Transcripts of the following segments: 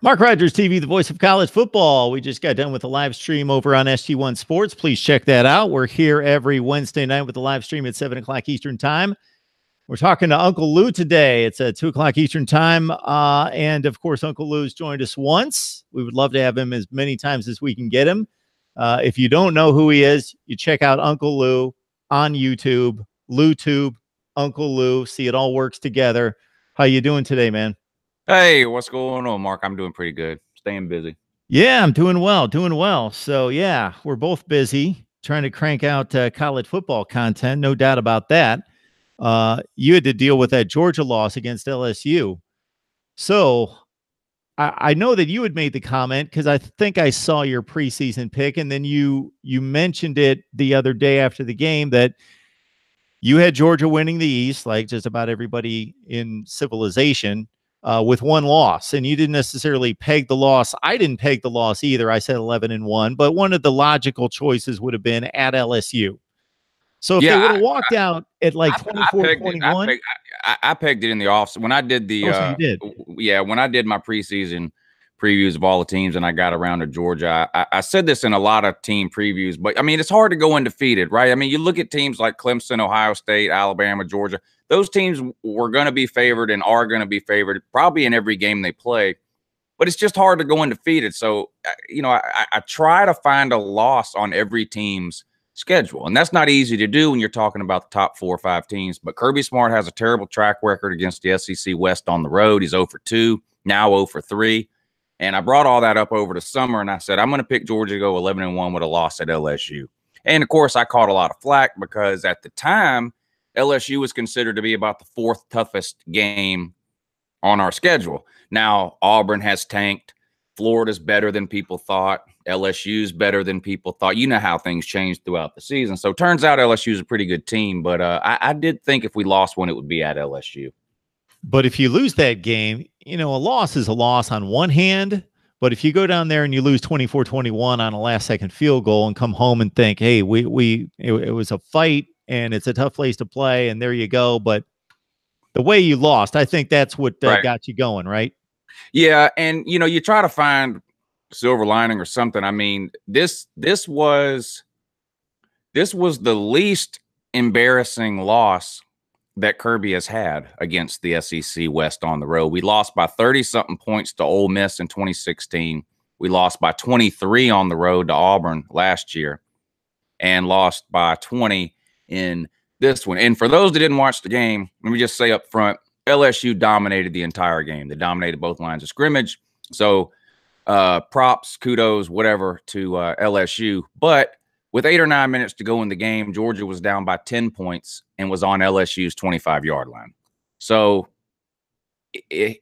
Mark Rogers TV, the voice of college football. We just got done with a live stream over on SG1 Sports. Please check that out. We're here every Wednesday night with the live stream at 7 o'clock Eastern Time. We're talking to Uncle Lou today. It's at 2 o'clock Eastern Time. And, of course, Uncle Lou's joined us once. We would love to have him as many times as we can get him. If you don't know who he is, you check out Uncle Lou on YouTube, LouTube, Uncle Lou. See, it all works together. How you doing today, man? Hey, what's going on, Mark? I'm doing pretty good. Staying busy. Yeah, I'm doing well. So, yeah, we're both busy trying to crank out college football content. No doubt about that. You had to deal with that Georgia loss against LSU. So I know that you had made the comment because I think I saw your preseason pick, and then you mentioned it the other day after the game that you had Georgia winning the East, like just about everybody in civilization, with one loss, and you didn't necessarily peg the loss. I didn't peg the loss either. I said 11-1, but one of the logical choices would have been at LSU. So if they would have walked out at like 24-21, I pegged it in the off. When I did the, so you did. When I did my preseason previews of all the teams and I got around to Georgia, I said this in a lot of team previews, but I mean, it's hard to go undefeated, right? I mean, you look at teams like Clemson, Ohio State, Alabama, Georgia, those teams were going to be favored and are going to be favored probably in every game they play, but it's just hard to go undefeated. So, I try to find a loss on every team's schedule, and that's not easy to do when you're talking about the top 4 or 5 teams. But Kirby Smart has a terrible track record against the SEC West on the road. He's 0-2, now 0-3. And I brought all that up over the summer, and I said, I'm going to pick Georgia to go 11-1 with a loss at LSU. And, of course, I caught a lot of flack because at the time, LSU was considered to be about the 4th toughest game on our schedule. Now, Auburn has tanked. Florida's better than people thought. LSU's better than people thought. You know how things change throughout the season. So it turns out LSU's a pretty good team, but I did think if we lost one, it would be at LSU. But if you lose that game, a loss is a loss on one hand. But if you go down there and you lose 24-21 on a last-second field goal and come home and think, hey, it was a fight and it's a tough place to play, and there you go. But the way you lost, I think that's what got you going, right? Yeah, and you try to find silver lining or something. I mean, this was the least embarrassing loss that Kirby has had against the SEC West on the road. We lost by 30-something points to Ole Miss in 2016. We lost by 23 on the road to Auburn last year and lost by 20 in this one. And for those that didn't watch the game, let me just say up front, LSU dominated the entire game. They dominated both lines of scrimmage. So props, kudos, whatever to LSU. But with 8 or 9 minutes to go in the game, Georgia was down by 10 points and was on LSU's 25-yard line. So, there's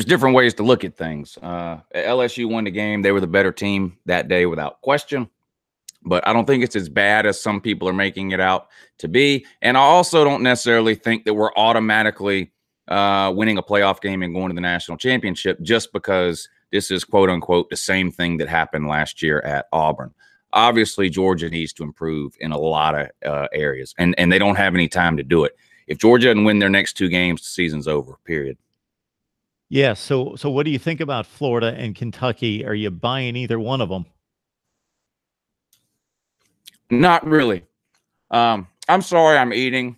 different ways to look at things. LSU won the game. They were the better team that day without question. But I don't think it's as bad as some people are making it out to be. And I also don't necessarily think that we're automatically winning a playoff game and going to the national championship just because this is, quote unquote, the same thing that happened last year at Auburn. Obviously, Georgia needs to improve in a lot of areas, and they don't have any time to do it. If Georgia doesn't win their next 2 games, the season's over, period. Yeah. So what do you think about Florida and Kentucky? Are you buying either one of them? Not really. I'm sorry I'm eating.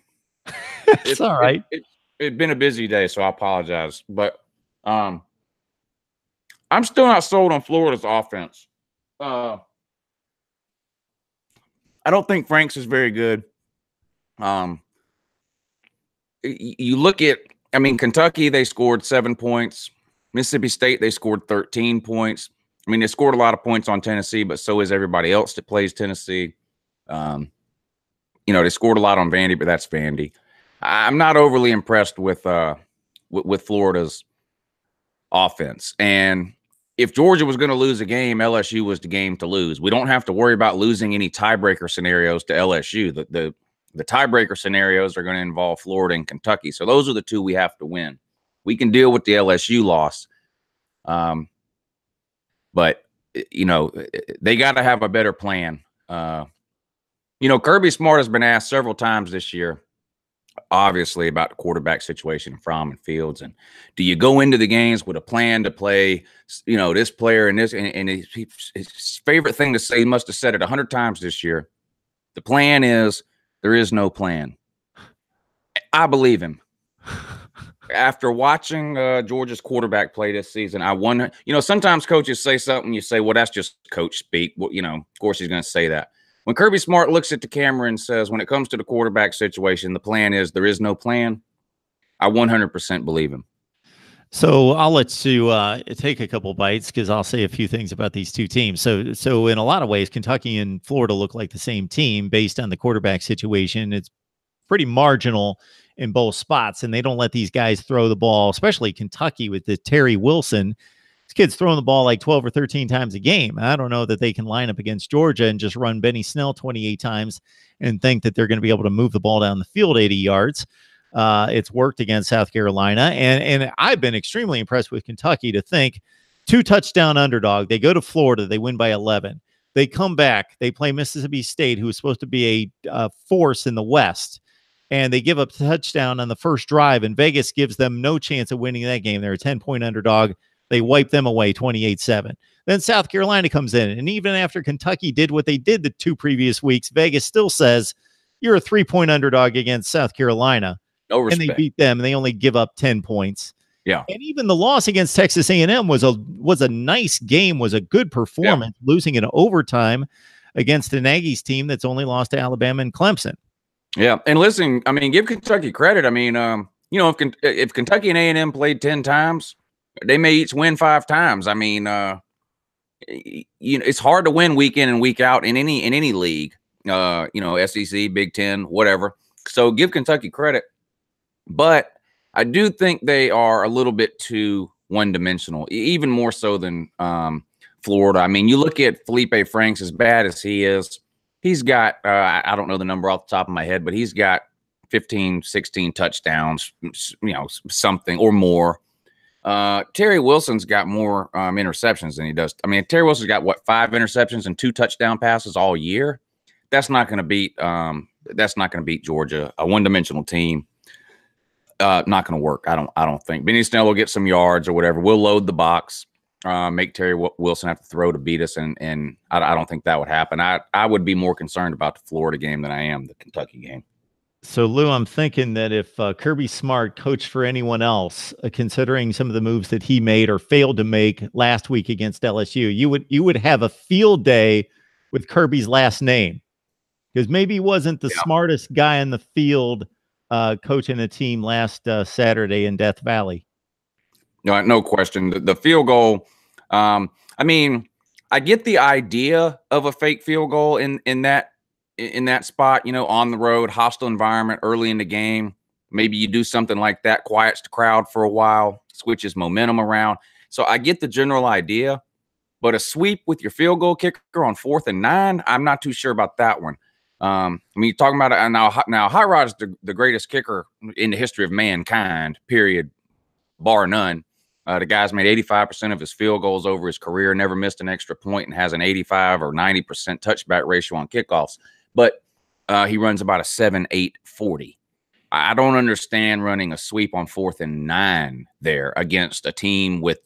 It's all right. It's been a busy day, so I apologize. But I'm still not sold on Florida's offense. I don't think Franks is very good. You look at, Kentucky, they scored 7 points. Mississippi State, they scored 13 points. They scored a lot of points on Tennessee, but so is everybody else that plays Tennessee. They scored a lot on Vandy, but that's Vandy. I'm not overly impressed with Florida's offense. And if Georgia was going to lose a game, LSU was the game to lose. We don't have to worry about losing any tiebreaker scenarios to LSU. The tiebreaker scenarios are going to involve Florida and Kentucky. So those are the 2 we have to win. We can deal with the LSU loss. But they got to have a better plan. Kirby Smart has been asked several times this year obviously about the quarterback situation from and Fields. And do you go into the games with a plan to play, this player and this? And his favorite thing to say, he must have said it 100 times this year. The plan is there is no plan. I believe him. After watching Georgia's quarterback play this season, I wonder, sometimes coaches say something, you say, well, that's just coach speak. Well, of course he's going to say that. When Kirby Smart looks at the camera and says, when it comes to the quarterback situation, the plan is there is no plan, I 100% believe him. So I'll let you take a couple bites because I'll say a few things about these two teams. So in a lot of ways, Kentucky and Florida look like the same team based on the quarterback situation. It's pretty marginal in both spots, and they don't let these guys throw the ball, especially Kentucky with the Terry Wilson. This kid's throwing the ball like 12 or 13 times a game. I don't know that they can line up against Georgia and just run Benny Snell 28 times and think that they're going to be able to move the ball down the field 80 yards. It's worked against South Carolina, and I've been extremely impressed with Kentucky to think 2-touchdown underdog. They go to Florida, they win by 11. They come back, they play Mississippi State, who is supposed to be a force in the West, and they give up a touchdown on the first drive, and Vegas gives them no chance of winning that game. They're a 10-point underdog. They wipe them away 28-7. Then South Carolina comes in, and even after Kentucky did what they did the 2 previous weeks, Vegas still says you're a 3-point underdog against South Carolina. No respect. And they beat them, and they only give up 10 points. Yeah. And even the loss against Texas A&M was a nice game, was a good performance, losing in overtime against an Aggies team that's only lost to Alabama and Clemson. Yeah, and listen, I mean, give Kentucky credit. I mean, if Kentucky and A&M played 10 times, they may each win 5 times. I mean, it's hard to win week in and week out in any league. SEC, Big Ten, whatever. So give Kentucky credit, but I do think they are a little bit too one-dimensional, even more so than Florida. I mean, you look at Felipe Franks, as bad as he is. He's got, I don't know the number off the top of my head, but he's got 15, 16 touchdowns, something or more. Terry Wilson's got more interceptions than he does. I mean, Terry Wilson's got, 5 interceptions and 2 touchdown passes all year? That's not going to beat Georgia, a one-dimensional team. Not going to work. I don't think. Benny Snell will get some yards or whatever. We'll load the box. Make Terry Wilson have to throw to beat us, and I don't think that would happen. I would be more concerned about the Florida game than I am the Kentucky game. So, Lou, I'm thinking that if Kirby Smart coached for anyone else, considering some of the moves that he made or failed to make last week against LSU, you would have a field day with Kirby's last name, because maybe he wasn't the smartest guy in the field coaching a team last Saturday in Death Valley. No question. The field goal. I mean, I get the idea of a fake field goal in that spot, on the road, hostile environment early in the game. Maybe you do something like that, quiets the crowd for a while, switches momentum around. So I get the general idea, but a sweep with your field goal kicker on 4th and 9, I'm not too sure about that one. I mean, you're talking about it now. Hot Rod is the greatest kicker in the history of mankind, period, bar none. The guy's made 85% of his field goals over his career, never missed an extra point, and has an 85 or 90% touchback ratio on kickoffs. But he runs about a 7.840. I don't understand running a sweep on 4th and 9 there against a team with.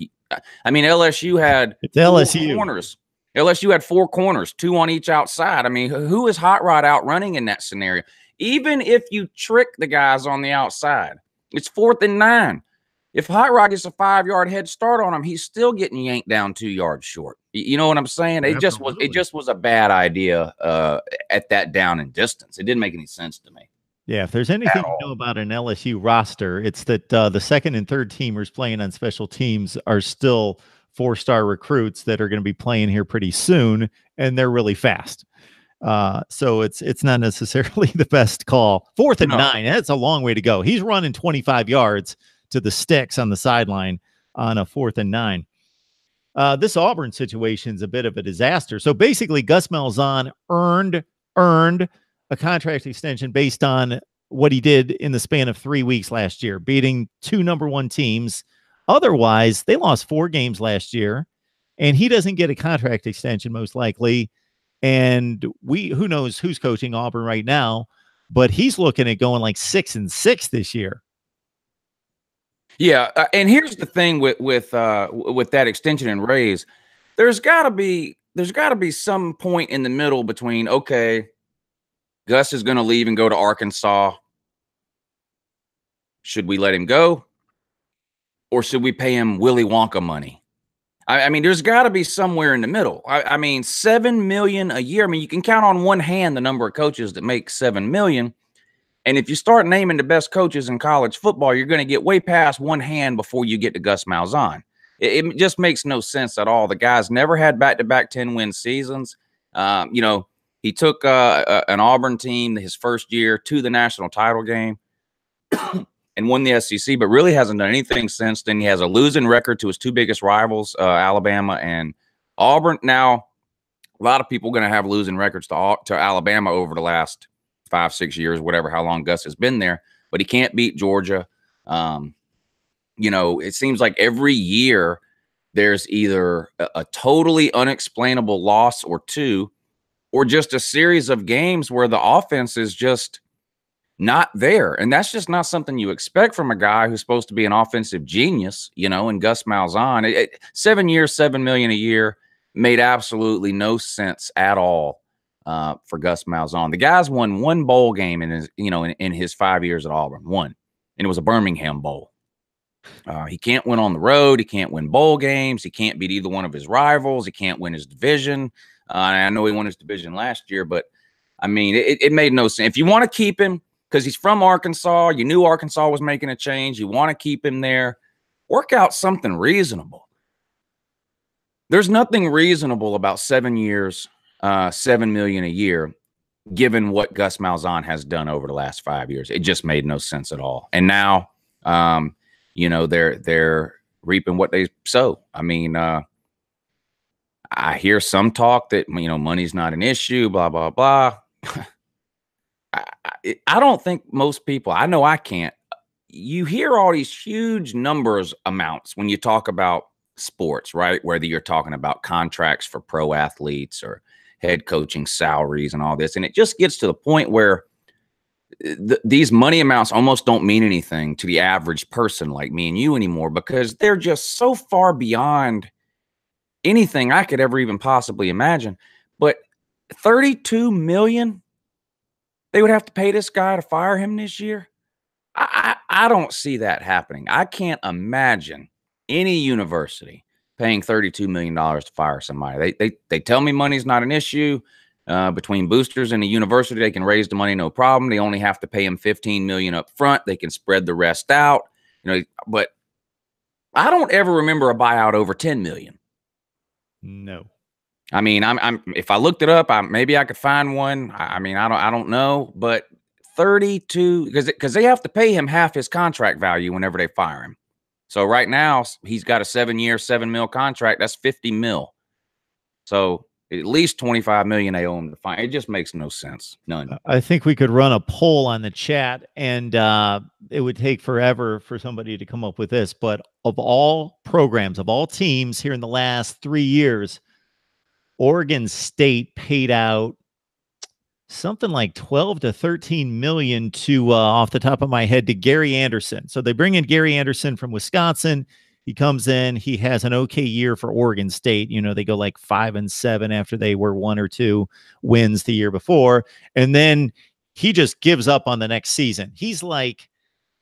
I mean, LSU had 4 corners. LSU had 4 corners, 2 on each outside. I mean, who is Hot Rod outrunning in that scenario? Even if you trick the guys on the outside, it's 4th and 9. If Hot Rod gets a 5-yard head start on him, he's still getting yanked down 2 yards short. You know what I'm saying? It just was a bad idea at that down and distance. It didn't make any sense to me. Yeah, if there's anything you know about an LSU roster, it's that the second and third teamers playing on special teams are still 4-star recruits that are going to be playing here pretty soon, and they're really fast. So it's not necessarily the best call. 4th and 9, that's a long way to go. He's running 25 yards to the sticks on the sideline on a 4th and 9. This Auburn situation is a bit of a disaster. So basically, Gus Malzahn earned a contract extension based on what he did in the span of 3 weeks last year, beating 2 number 1 teams. Otherwise, they lost 4 games last year, and he doesn't get a contract extension most likely. And who knows who's coaching Auburn right now. but he's looking at going like 6-6 this year. Yeah, and here's the thing with that extension and raise, there's got to be some point in the middle between, okay, Gus is going to leave and go to Arkansas. Should we let him go, or should we pay him Willy Wonka money? I mean, there's got to be somewhere in the middle. I mean, $7 million a year. I mean, you can count on one hand the number of coaches that make $7 million. And if you start naming the best coaches in college football, you're going to get way past one hand before you get to Gus Malzahn. It just makes no sense at all. The guy's never had back-to-back 10-win seasons. You know, he took an Auburn team his first year to the national title game and won the SEC, but really hasn't done anything since then. He has a losing record to his two biggest rivals, Alabama and Auburn. Now, a lot of people are going to have losing records to Alabama over the last 5-6 years, whatever, how long Gus has been there, but he can't beat Georgia. You know, it seems like every year there's either a totally unexplainable loss or two, or just a series of games where the offense is just not there. And that's just not something you expect from a guy who's supposed to be an offensive genius, you know, and Gus Malzahn. 7 years, $7 million a year made absolutely no sense at all for Gus Malzahn. The guy's won one bowl game in his, you know, in his 5 years at Auburn, one, and it was a Birmingham Bowl. He can't win on the road. He can't win bowl games. He can't beat either one of his rivals. He can't win his division. I know he won his division last year, but I mean, it made no sense. If you want to keep him because he's from Arkansas, you knew Arkansas was making a change, you want to keep him there, work out something reasonable. There's nothing reasonable about 7 years, $7 million a year, given what Gus Malzahn has done over the last 5 years. It just made no sense at all. And now, you know, they're reaping what they sow. I mean, I hear some talk that, you know, money's not an issue, blah, blah, blah. I don't think most people, I know I can't. You hear all these huge numbers amounts when you talk about sports, right? Whether you're talking about contracts for pro athletes or head coaching salaries and all this. And it just gets to the point where these money amounts almost don't mean anything to the average person like me and you anymore, because they're just so far beyond anything I could ever even possibly imagine. But $32 million they would have to pay this guy to fire him this year? I don't see that happening. I can't imagine any university paying $32 million to fire somebody. They tell me money's not an issue. Between boosters and the university, they can raise the money, no problem. They only have to pay him $15 million up front. They can spread the rest out. You know, but I don't ever remember a buyout over $10 million. No. I mean, I'm if I looked it up, maybe I could find one. I mean, I don't know, but 32, because they have to pay him half his contract value whenever they fire him. So right now he's got a 7-year, $7 million contract. That's $50 million. So at least $25 million they owe him to fire. It just makes no sense. None. I think we could run a poll on the chat, and it would take forever for somebody to come up with this. But of all programs, of all teams here in the last 3 years, Oregon State paid out something like 12 to 13 million to off the top of my head to Gary Anderson. So they bring in Gary Anderson from Wisconsin. He comes in, he has an okay year for Oregon State. You know, they go like 5-7 after they were 1 or 2 wins the year before. And then he just gives up on the next season. He's like,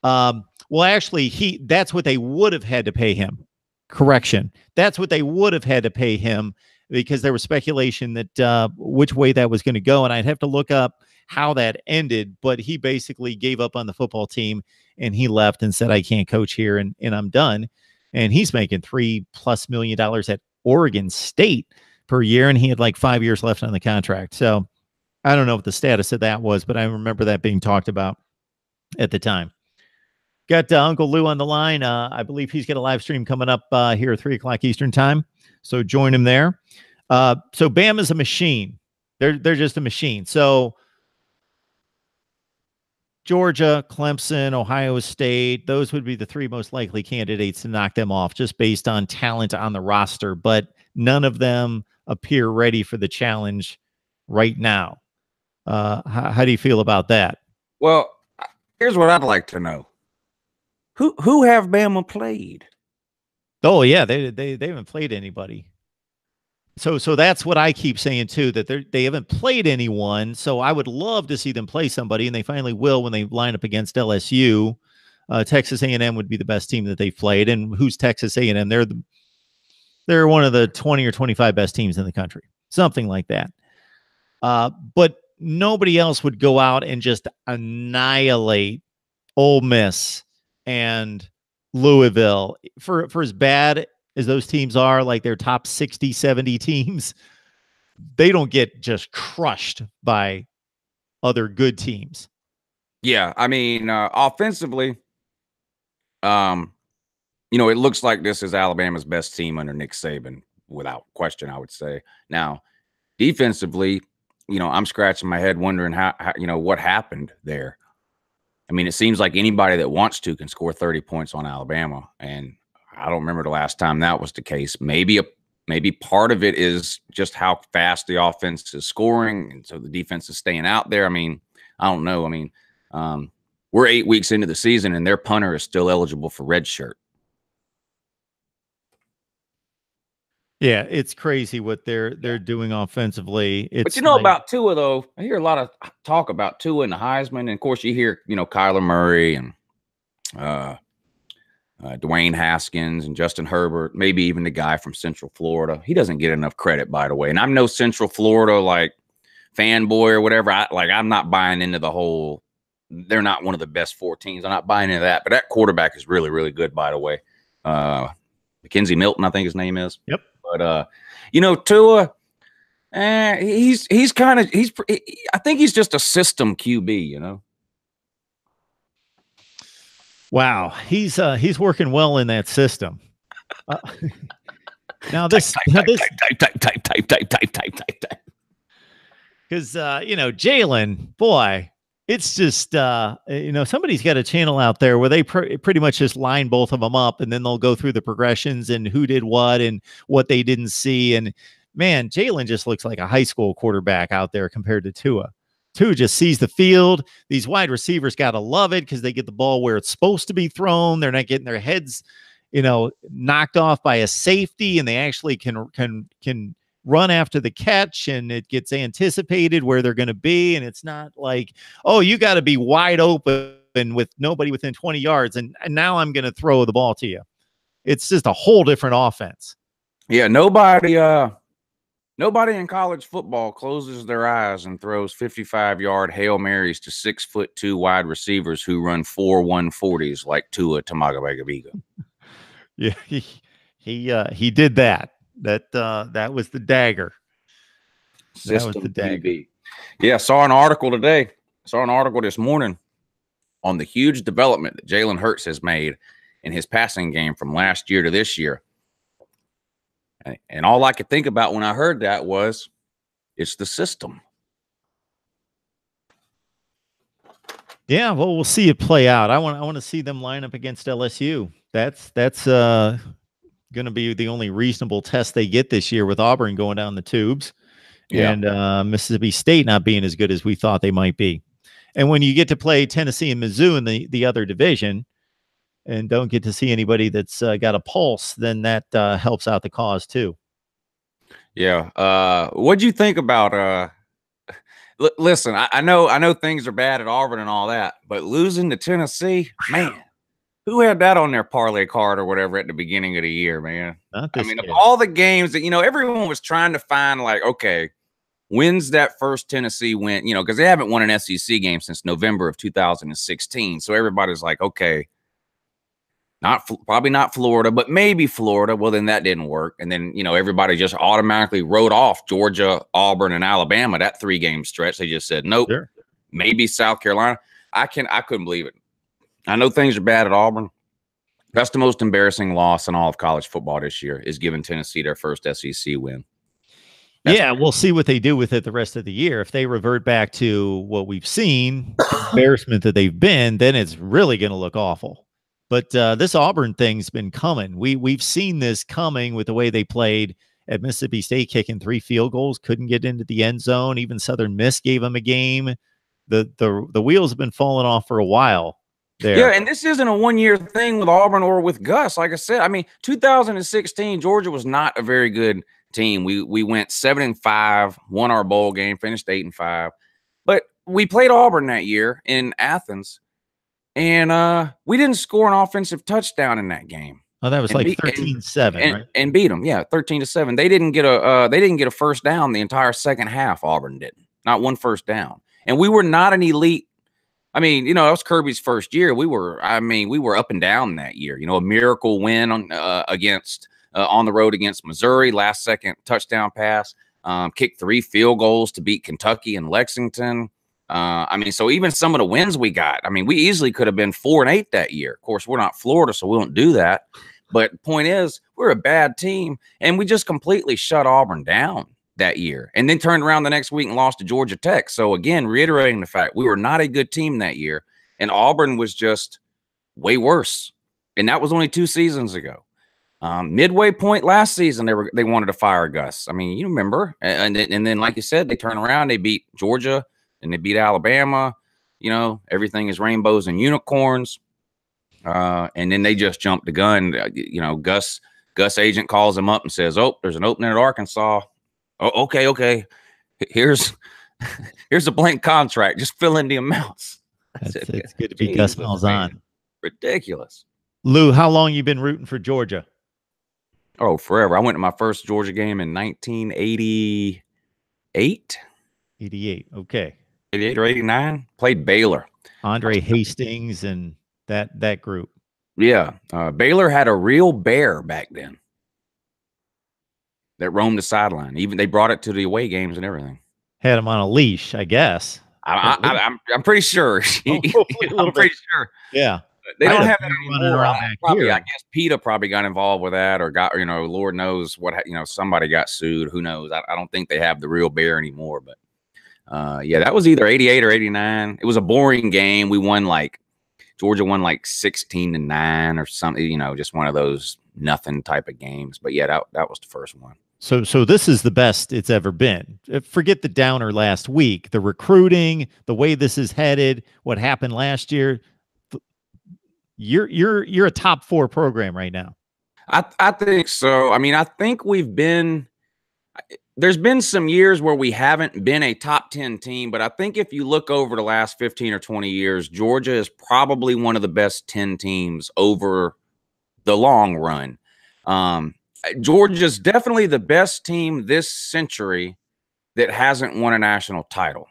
well, actually, that's what they would have had to pay him. Correction. That's what they would have had to pay him, because there was speculation that which way that was going to go. And I'd have to look up how that ended, but he basically gave up on the football team and he left and said, I can't coach here and I'm done. And he's making $3+ million at Oregon State per year. And he had like 5 years left on the contract. So I don't know what the status of that was, but I remember that being talked about at the time. Got Uncle Lou on the line. I believe he's got a live stream coming up here at 3 o'clock Eastern time. So join him there. So Bama's a machine. They're just a machine. So Georgia, Clemson, Ohio State, those would be the 3 most likely candidates to knock them off just based on talent on the roster. But none of them appear ready for the challenge right now. How do you feel about that? Well, here's what I'd like to know: who have Bama played? Oh yeah, they haven't played anybody. So that's what I keep saying too, that they haven't played anyone. So I would love to see them play somebody, and they finally will when they line up against LSU. Texas A&M would be the best team that they've played, and who's Texas A&M? They're one of the 20 or 25 best teams in the country, something like that. But nobody else would go out and just annihilate Ole Miss and Louisville for as bad as those teams are, like their top 60, 70 teams. They don't get just crushed by other good teams. Yeah, I mean, offensively, it looks like this is Alabama's best team under Nick Saban, without question, I would say. Now, defensively, I'm scratching my head wondering how what happened there. I mean, it seems like anybody that wants to can score 30 points on Alabama, and I don't remember the last time that was the case. Maybe part of it is just how fast the offense is scoring, and so the defense is staying out there. I mean, I don't know. I mean, we're 8 weeks into the season, and their punter is still eligible for red shirt. Yeah, it's crazy what they're doing offensively. But about Tua, though, I hear a lot of talk about Tua and the Heisman, and of course you hear Kyler Murray and Dwayne Haskins and Justin Herbert, maybe even the guy from Central Florida. He doesn't get enough credit, by the way. And I'm no Central Florida like fanboy or whatever. I'm not buying into the whole. They're not one of the best 4 teams. I'm not buying into that. But that quarterback is really, really good, by the way. Mackenzie Milton, I think his name is. Yep. But Tua, I think he's just a system QB. Wow, he's working well in that system. Now this type. Because Jalen, boy, it's just somebody's got a channel out there where they pretty much just line both of them up, and then they'll go through the progressions and who did what and what they didn't see. And man, Jalen just looks like a high school quarterback out there compared to Tua. Tua just sees the field. These wide receivers got to love it because they get the ball where it's supposed to be thrown. They're not getting their heads, knocked off by a safety, and they actually can run after the catch, and it gets anticipated where they're going to be. And it's not like, oh, you got to be wide open with nobody within 20 yards. And now I'm going to throw the ball to you. It's just a whole different offense. Yeah. Nobody in college football closes their eyes and throws 55-yard Hail Marys to 6'2" wide receivers who run 4 140s like Tua Tagovailoa. Yeah. He did that. That was the dagger. System that was the dagger. Yeah, I saw an article today. This morning on the huge development that Jalen Hurts has made in his passing game from last year to this year. And all I could think about when I heard that was, it's the system. Yeah, well, we'll see it play out. I want to see them line up against LSU. That's going to be the only reasonable test they get this year, with Auburn going down the tubes, and Mississippi State not being as good as we thought they might be. And when you get to play Tennessee and Mizzou in the other division, and don't get to see anybody that's got a pulse, then that helps out the cause too. Yeah. What'd you think about? Listen, I know things are bad at Auburn and all that, but losing to Tennessee, man. Who had that on their parlay card or whatever at the beginning of the year, man? Of all the games that, everyone was trying to find, like, okay, when's that first Tennessee win? Because they haven't won an SEC game since November of 2016. So everybody's like, okay, probably not Florida, but maybe Florida. Well, then that didn't work. And then, everybody just automatically wrote off Georgia, Auburn, and Alabama, that 3-game stretch. They just said, nope, sure. Maybe South Carolina. I couldn't believe it. I know things are bad at Auburn. That's the most embarrassing loss in all of college football this year, is giving Tennessee their first SEC win. We'll see what they do with it the rest of the year. If they revert back to what we've seen, embarrassment that they've been, then it's really going to look awful. But this Auburn thing's been coming. We've seen this coming with the way they played at Mississippi State, kicking 3 field goals, couldn't get into the end zone. Even Southern Miss gave them a game. the wheels have been falling off for a while there. Yeah, and this isn't a one-year thing with Auburn or with Gus. Like I said, I mean, 2016, Georgia was not a very good team. We went 7-5, won our bowl game, finished 8-5. But we played Auburn that year in Athens, and we didn't score an offensive touchdown in that game. Oh, that was like 13-7, right? And beat them, yeah, 13-7. They didn't get a first down the entire second half. Auburn didn't, not one first down, and we were not an elite. I mean, that was Kirby's first year. We were up and down that year. A miracle win on the road against Missouri, last second touchdown pass, kicked 3 field goals to beat Kentucky and Lexington. So even some of the wins we got, we easily could have been 4-8 that year. Of course, we're not Florida, so we won't do that. But the point is, we're a bad team, and we just completely shut Auburn down that year, and then turned around the next week and lost to Georgia Tech. So again, reiterating the fact we were not a good team that year, and Auburn was just way worse. And that was only 2 seasons ago. Midway point last season, they wanted to fire Gus. You remember, and then like you said, they turned around, they beat Georgia, and they beat Alabama. Everything is rainbows and unicorns. And then they just jumped the gun. Gus agent calls him up and says, "Oh, there's an opening at Arkansas." Oh, okay. Here's a blank contract. Just fill in the amounts. It's good to be Gus Malzahn. Ridiculous. Lou, how long you been rooting for Georgia? Oh, forever. I went to my first Georgia game in 1988. 88. Okay. 88 or 89. Played Baylor. Andre Hastings and that group. Yeah. Baylor had a real bear back then that roamed the sideline. Even they brought it to the away games and everything. Had him on a leash, I guess. I'm pretty sure. I'm pretty sure. Yeah. They don't have that anymore. I guess PETA probably got involved with that, or got, Lord knows what, somebody got sued. Who knows? I don't think they have the real bear anymore. But yeah, that was either 88 or 89. It was a boring game. Georgia won 16-9 or something, just one of those nothing type of games. But yeah, that was the first one. So this is the best it's ever been. Forget the downer last week, the recruiting, the way this is headed, what happened last year. You're a top 4 program right now. I think so. I think there's been some years where we haven't been a top 10 team, but I think if you look over the last 15 or 20 years, Georgia is probably one of the best 10 teams over the long run. Georgia's definitely the best team this century that hasn't won a national title.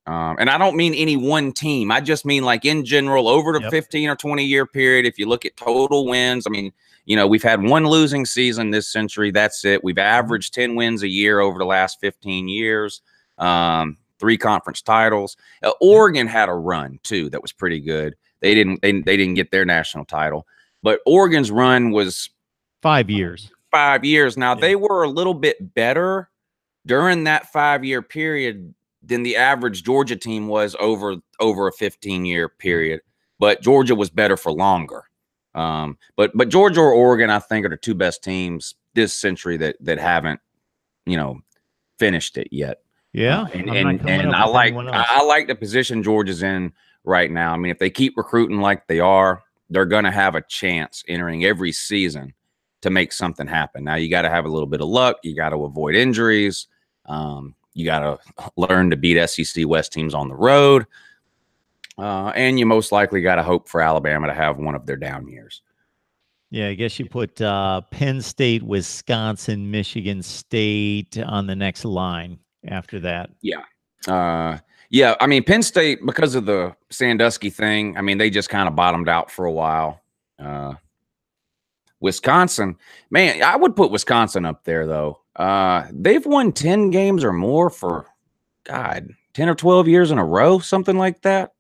And I don't mean any one team. I just mean in general over the 15 or 20 year period. If you look at total wins, we've had 1 losing season this century. That's it. We've averaged 10 wins a year over the last 15 years. 3 conference titles. Oregon had a run too that was pretty good. They didn't get their national title, but Oregon's run was 5 years. 5 years. Now they were a little bit better during that 5-year period than the average Georgia team was over a 15-year period, but Georgia was better for longer. But Georgia or Oregon, I think, are the 2 best teams this century that haven't, finished it yet. Yeah, and I like the position Georgia's in right now. If they keep recruiting like they are, they're going to have a chance entering every season to make something happen. Now you got to have a little bit of luck. You got to avoid injuries. You got to learn to beat SEC West teams on the road. And you most likely got to hope for Alabama to have one of their down years. Yeah, I guess you put Penn State, Wisconsin, Michigan State on the next line after that. Yeah. Penn State, because of the Sandusky thing, they just kind of bottomed out for a while. Wisconsin, man, I would put Wisconsin up there, though. They've won 10 games or more for, 10 or 12 years in a row, something like that.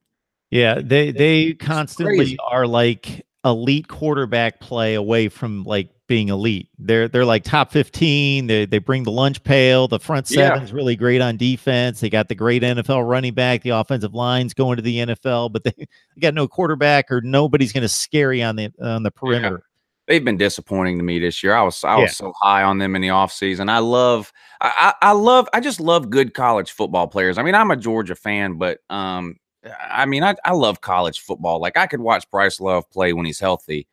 Yeah, they constantly are elite quarterback play away from being elite. They're top 15. They bring the lunch pail. The front seven's really great on defense. They got the great NFL running back. The offensive line's going to the NFL, but they got no quarterback, or nobody's going to scare you on the perimeter. they've been disappointing to me this year. I was Yeah. so high on them in the offseason. I just love good college football players. I mean, I'm a Georgia fan, but I mean, I love college football. Like I could watch Bryce Love play when he's healthy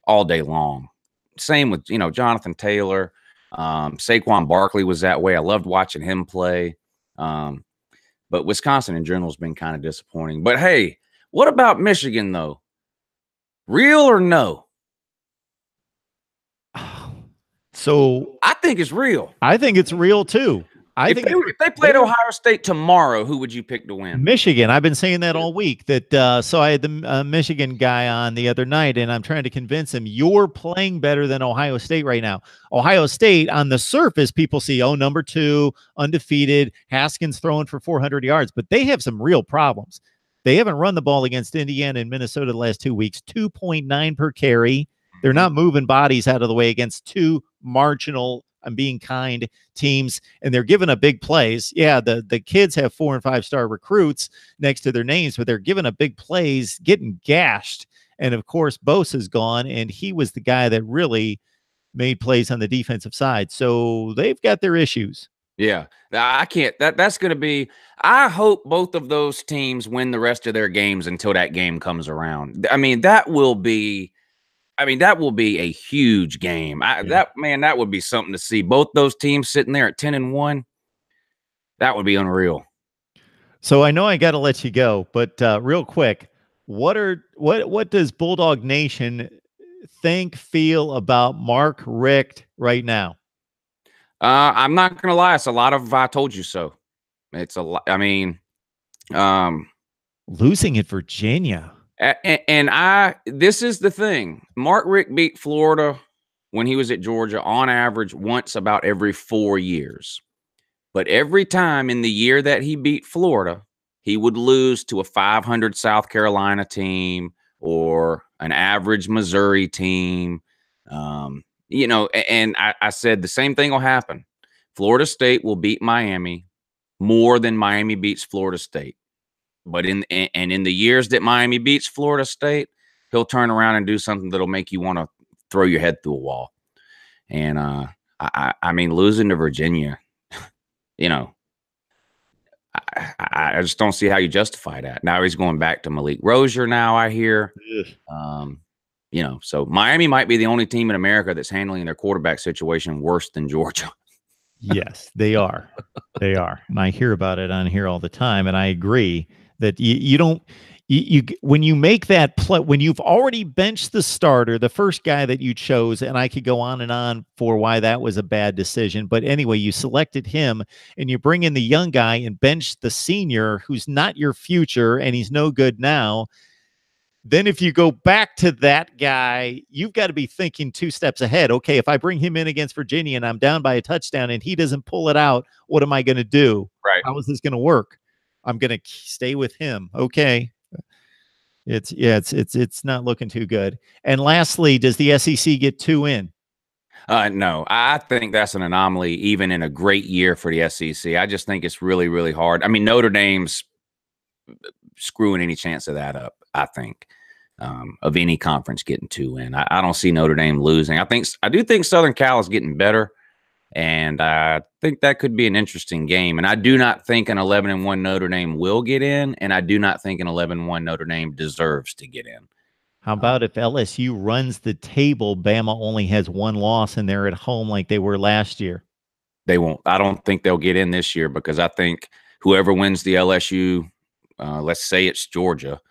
all day long. Same with, Jonathan Taylor. Saquon Barkley was that way. I loved watching him play. But Wisconsin in general has been kind of disappointing. But hey, what about Michigan though? Real or no? So I think it's real. I think it's real too. If they played Ohio State tomorrow, who would you pick to win? Michigan. I've been saying that all week. So I had the Michigan guy on the other night, and I'm trying to convince him you're playing better than Ohio State right now. Ohio State, on the surface, people see, number 2, undefeated, Haskins throwing for 400 yards, but they have some real problems. They haven't run the ball against Indiana and Minnesota the last 2 weeks, 2.9 per carry. They're not moving bodies out of the way against two marginal, I'm being kind, teams, and they're giving up big plays. Yeah, the kids have 4- and 5-star recruits next to their names, but they're giving up big plays, getting gashed. And of course, Bosa's gone, and he was the guy that really made plays on the defensive side. So they've got their issues. Yeah, I can't. That's going to be. I hope both of those teams win the rest of their games until that game comes around. I mean, that will be a huge game. That would be something to see. Both those teams sitting there at 10-1. That would be unreal. So I know I got to let you go, but real quick, what does Bulldog Nation feel about Mark Richt right now? I'm not going to lie. It's a lot of I told you so. It's a lot. I mean, losing at Virginia. And this is the thing. Mark Richt beat Florida when he was at Georgia on average once about every 4 years. But every time in the year that he beat Florida, he would lose to a 500 South Carolina team or an average Missouri team. And I said the same thing will happen. Florida State will beat Miami more than Miami beats Florida State. But in the years that Miami beats Florida State, he'll turn around and do something that'll make you want to throw your head through a wall. And I mean, losing to Virginia, I just don't see how you justify that. Now he's going back to Malik Rozier. Now I hear, so Miami might be the only team in America that's handling their quarterback situation worse than Georgia. Yes, they are. They are. And I hear about it on here all the time. And I agree that you don't, when you make that play, when you've already benched the starter, the first guy that you chose, and I could go on and on for why that was a bad decision. But anyway, you selected him and you bring in the young guy and bench the senior who's not your future and he's no good now. Then if you go back to that guy, you've got to be thinking 2 steps ahead. Okay, if I bring him in against Virginia and I'm down by a touchdown and he doesn't pull it out, what am I going to do? Right. How is this going to work? I'm going to stay with him. Okay. It's not looking too good. And lastly, does the SEC get 2 in? No, I think that's an anomaly even in a great year for the SEC. I just think it's really, really hard. I mean, Notre Dame's screwing any chance of that up, I think. Of any conference getting 2 in. I don't see Notre Dame losing. I do think Southern Cal is getting better, and I think that could be an interesting game. And I do not think an 11-1 Notre Dame will get in, and I do not think an 11-1 Notre Dame deserves to get in. How about if LSU runs the table, Bama only has 1 loss, and they're at home like they were last year? They won't. I don't think they'll get in this year because I think whoever wins the LSU, let's say it's Georgia,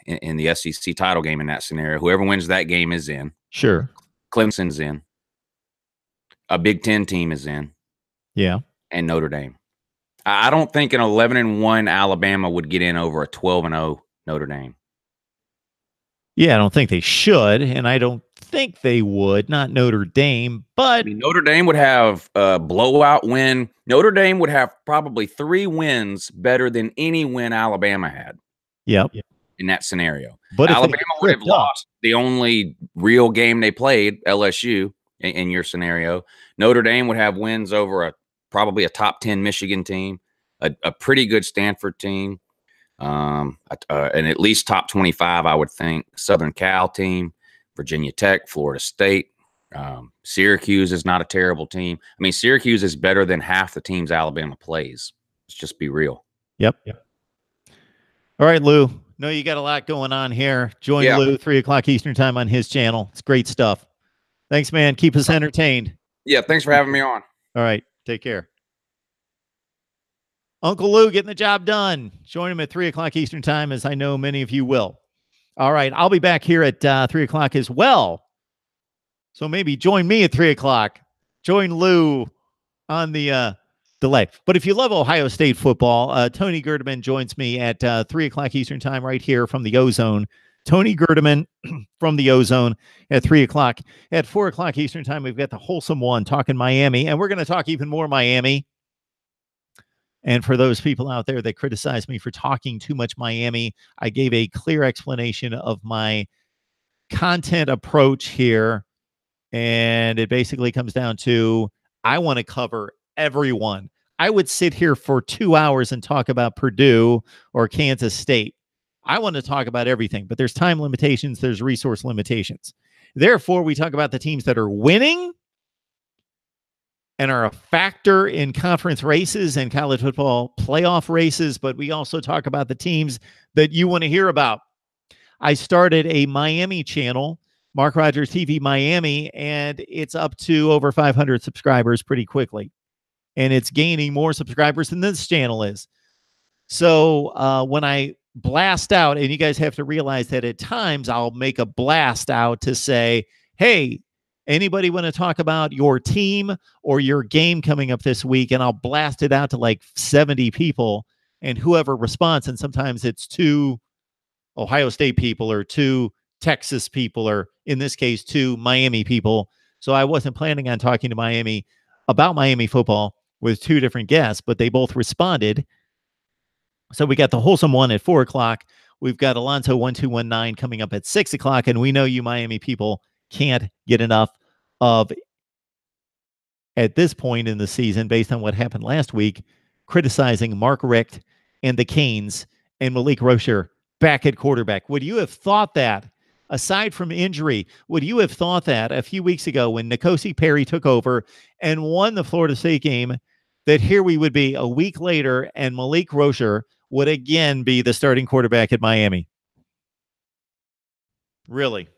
in the SEC title game in that scenario, whoever wins that game is in. Sure. Clemson's in. A Big Ten team is in. Yeah. And Notre Dame. I don't think an 11-1 Alabama would get in over a 12-0 Notre Dame. Yeah, I don't think they should, and I don't think they would, not Notre Dame, but I mean, Notre Dame would have a blowout win. Notre Dame would have probably 3 wins better than any win Alabama had. Yep. In that scenario. But Alabama would have lost the only real game they played, LSU, in your scenario. Notre Dame would have wins over probably a top 10 Michigan team, a pretty good Stanford team, and at least top 25, I would think, Southern Cal team. Virginia Tech, Florida State. Syracuse is not a terrible team. I mean, Syracuse is better than half the teams Alabama plays. Let's just be real. Yep. All right, Lou. No, you got a lot going on here. Join Lou 3 o'clock Eastern time on his channel. It's great stuff. Thanks, man. Keep us entertained. Yeah, thanks for having me on. All right, take care. Uncle Lou getting the job done. Join him at 3 o'clock Eastern time, as I know many of you will. All right, I'll be back here at 3 o'clock as well. So maybe join me at 3 o'clock. Join Lou on the delay. But if you love Ohio State football, Tony Gerdeman joins me at 3 o'clock Eastern time right here from the Ozone. Tony Gerdeman from the Ozone at 3 o'clock. At 4 o'clock Eastern time, we've got the Wholesome One talking Miami, and we're going to talk even more Miami. And for those people out there that criticize me for talking too much Miami, I gave a clear explanation of my content approach here. And it basically comes down to, I want to cover everyone. I would sit here for 2 hours and talk about Purdue or Kansas State. I want to talk about everything, but there's time limitations, there's resource limitations. Therefore, we talk about the teams that are winning and are a factor in conference races and college football playoff races, but we also talk about the teams that you want to hear about. I started a Miami channel, MarkRogersTV Miami, and it's up to over 500 subscribers pretty quickly. And it's gaining more subscribers than this channel is. So when I blast out, and you guys have to realize that at times I'll make a blast out to say, hey, anybody want to talk about your team or your game coming up this week? And I'll blast it out to like 70 people, and whoever responds. And sometimes it's 2 Ohio State people or 2 Texas people, or in this case, 2 Miami people. So I wasn't planning on talking to Miami about Miami football with 2 different guests, but they both responded. So we got the Wholesome One at 4 o'clock. We've got Alonso 1219 coming up at 6 o'clock. And we know you Miami people can't get enough of, at this point in the season, based on what happened last week, criticizing Mark Richt and the Canes and Malik Rozier back at quarterback. Would you have thought that, aside from injury, would you have thought that a few weeks ago when N'Kosi Perry took over and won the Florida State game, that here we would be a week later and Malik Rozier would again be the starting quarterback at Miami? Really?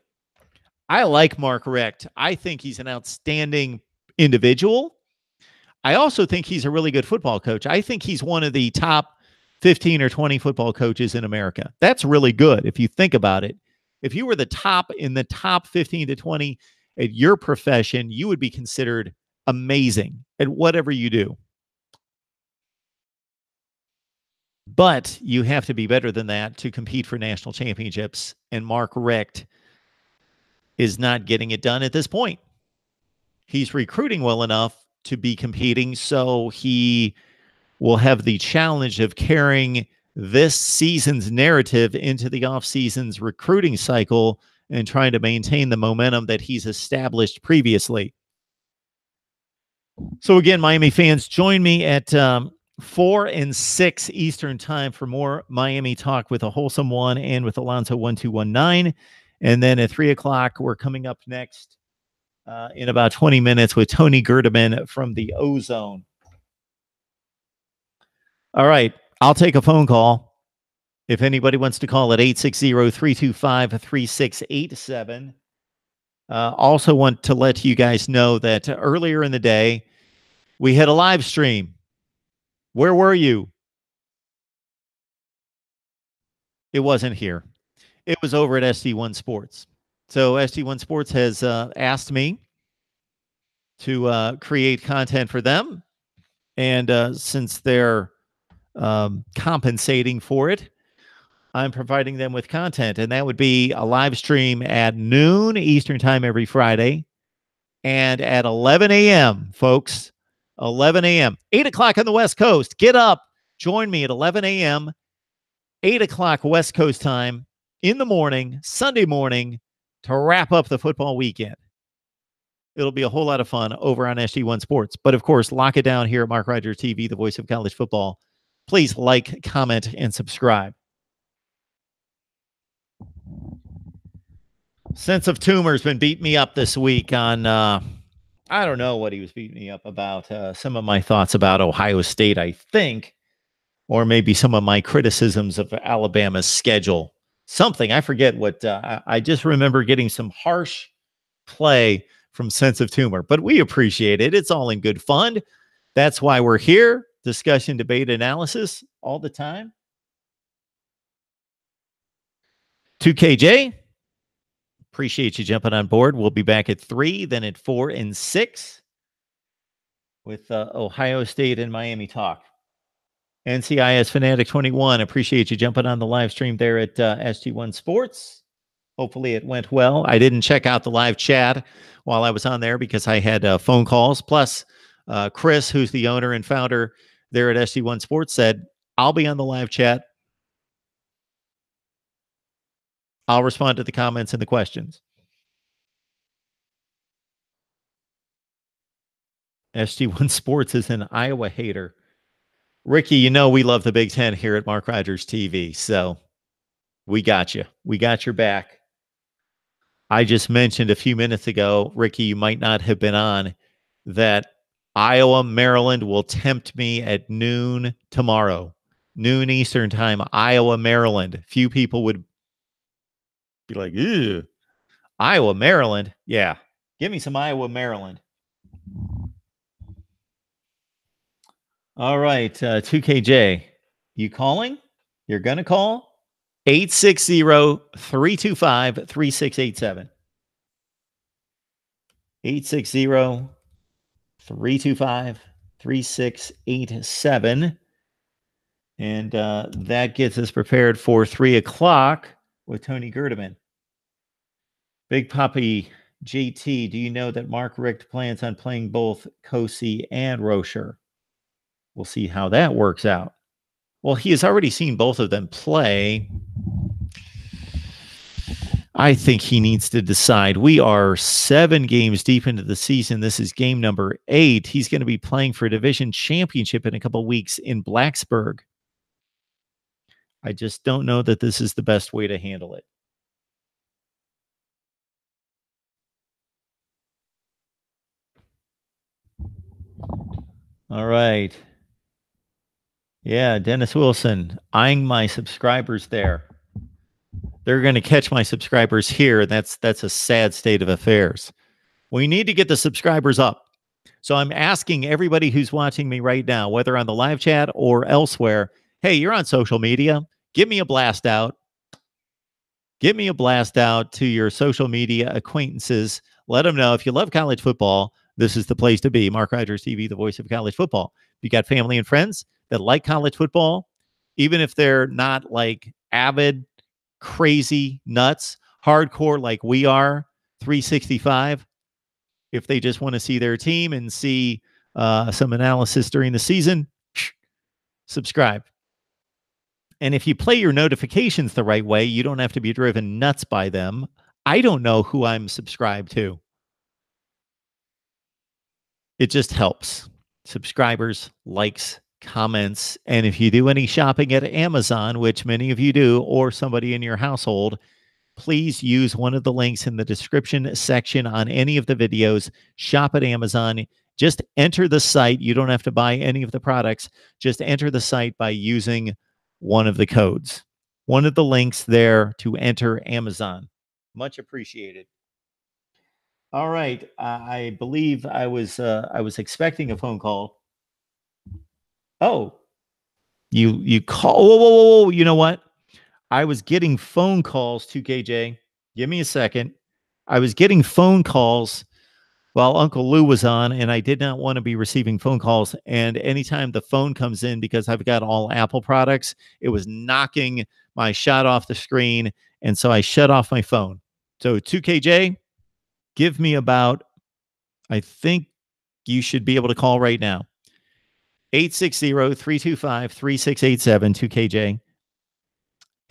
I like Mark Richt. I think he's an outstanding individual. I also think he's a really good football coach. I think he's one of the top 15 or 20 football coaches in America. That's really good if you think about it. If you were the top 15 to 20 at your profession, you would be considered amazing at whatever you do. But you have to be better than that to compete for national championships. And Mark Richt is not getting it done at this point. He's recruiting well enough to be competing, so he will have the challenge of carrying this season's narrative into the off-season's recruiting cycle and trying to maintain the momentum that he's established previously. So again, Miami fans, join me at 4 and 6 Eastern time for more Miami talk with a Wholesome One and with Alonso 1219. And then at 3 o'clock, we're coming up next in about 20 minutes with Tony Gerdeman from the Ozone. All right, I'll take a phone call. If anybody wants to call at 860-325-3687. Also want to let you guys know that earlier in the day, we had a live stream. Where were you? It wasn't here. It was over at SD1 Sports. So SD1 Sports has asked me to create content for them. And since they're compensating for it, I'm providing them with content. And that would be a live stream at noon Eastern time every Friday and at 11 a.m., folks. 11 a.m. 8 o'clock on the West Coast. Get up. Join me at 11 a.m., 8 o'clock West Coast time in the morning, Sunday morning, to wrap up the football weekend. It'll be a whole lot of fun over on SD1 Sports. But, of course, lock it down here at MarkRogersTV, the voice of college football. Please like, comment, and subscribe. Sense of Tumor's been beating me up this week on, I don't know what he was beating me up about. Some of my thoughts about Ohio State, I think, or maybe some of my criticisms of Alabama's schedule. Something, I forget what, I just remember getting some harsh play from Sense of Tumor, but we appreciate it. It's all in good fun. That's why we're here. Discussion, debate, analysis all the time. 2KJ, appreciate you jumping on board. We'll be back at 3, then at 4 and 6 with Ohio State and Miami talk. NCIS Fanatic 21, appreciate you jumping on the live stream there at SG1 Sports. Hopefully it went well. I didn't check out the live chat while I was on there because I had phone calls. Plus, Chris, who's the owner and founder there at SG1 Sports, said, I'll be on the live chat. I'll respond to the comments and the questions. SG1 Sports is an Iowa hater. Ricky, you know we love the Big Ten here at Mark Rogers TV, so we got you. We got your back. I just mentioned a few minutes ago, Ricky, you might not have been on, that Iowa, Maryland will tempt me at noon tomorrow. Noon Eastern time, Iowa, Maryland. Few people would be like, ew, Iowa, Maryland. Yeah, give me some Iowa, Maryland. All right, 2KJ, you calling? You're going to call? 860-325-3687. 860-325-3687. And that gets us prepared for 3 o'clock with Tony Gerdeman. Big Poppy JT, do you know that Mark Richt plans on playing both Kosi and Rocher? We'll see how that works out. Well, he has already seen both of them play. I think he needs to decide. We are 7 games deep into the season. This is game number 8. He's going to be playing for a division championship in a couple of weeks in Blacksburg. I just don't know that this is the best way to handle it. All right. Yeah, Dennis Wilson, eyeing my subscribers there. They're going to catch my subscribers here. That's a sad state of affairs. We need to get the subscribers up. So I'm asking everybody who's watching me right now, whether on the live chat or elsewhere, hey, you're on social media. Give me a blast out. Give me a blast out to your social media acquaintances. Let them know if you love college football, this is the place to be. Mark Rogers TV, the voice of college football. If you got family and friends that like college football, even if they're not like avid, crazy, nuts, hardcore like we are, 365, if they just want to see their team and see some analysis during the season, subscribe. And if you play your notifications the right way, you don't have to be driven nuts by them. I don't know who I'm subscribed to. It just helps. Subscribers, likes, comments. And if you do any shopping at Amazon, which many of you do, or somebody in your household, please use one of the links in the description section on any of the videos. Shop at Amazon. Just enter the site. You don't have to buy any of the products. Just enter the site by using one of the codes. One of the links there to enter Amazon. Much appreciated. All right. I believe I was expecting a phone call. Oh, you call. Whoa. You know what? I was getting phone calls, 2KJ. Give me a second. I was getting phone calls while Uncle Lou was on, and I did not want to be receiving phone calls. And anytime the phone comes in, because I've got all Apple products, it was knocking my shot off the screen. And so I shut off my phone. So 2KJ, give me about, I think you should be able to call right now. 860-325-3687,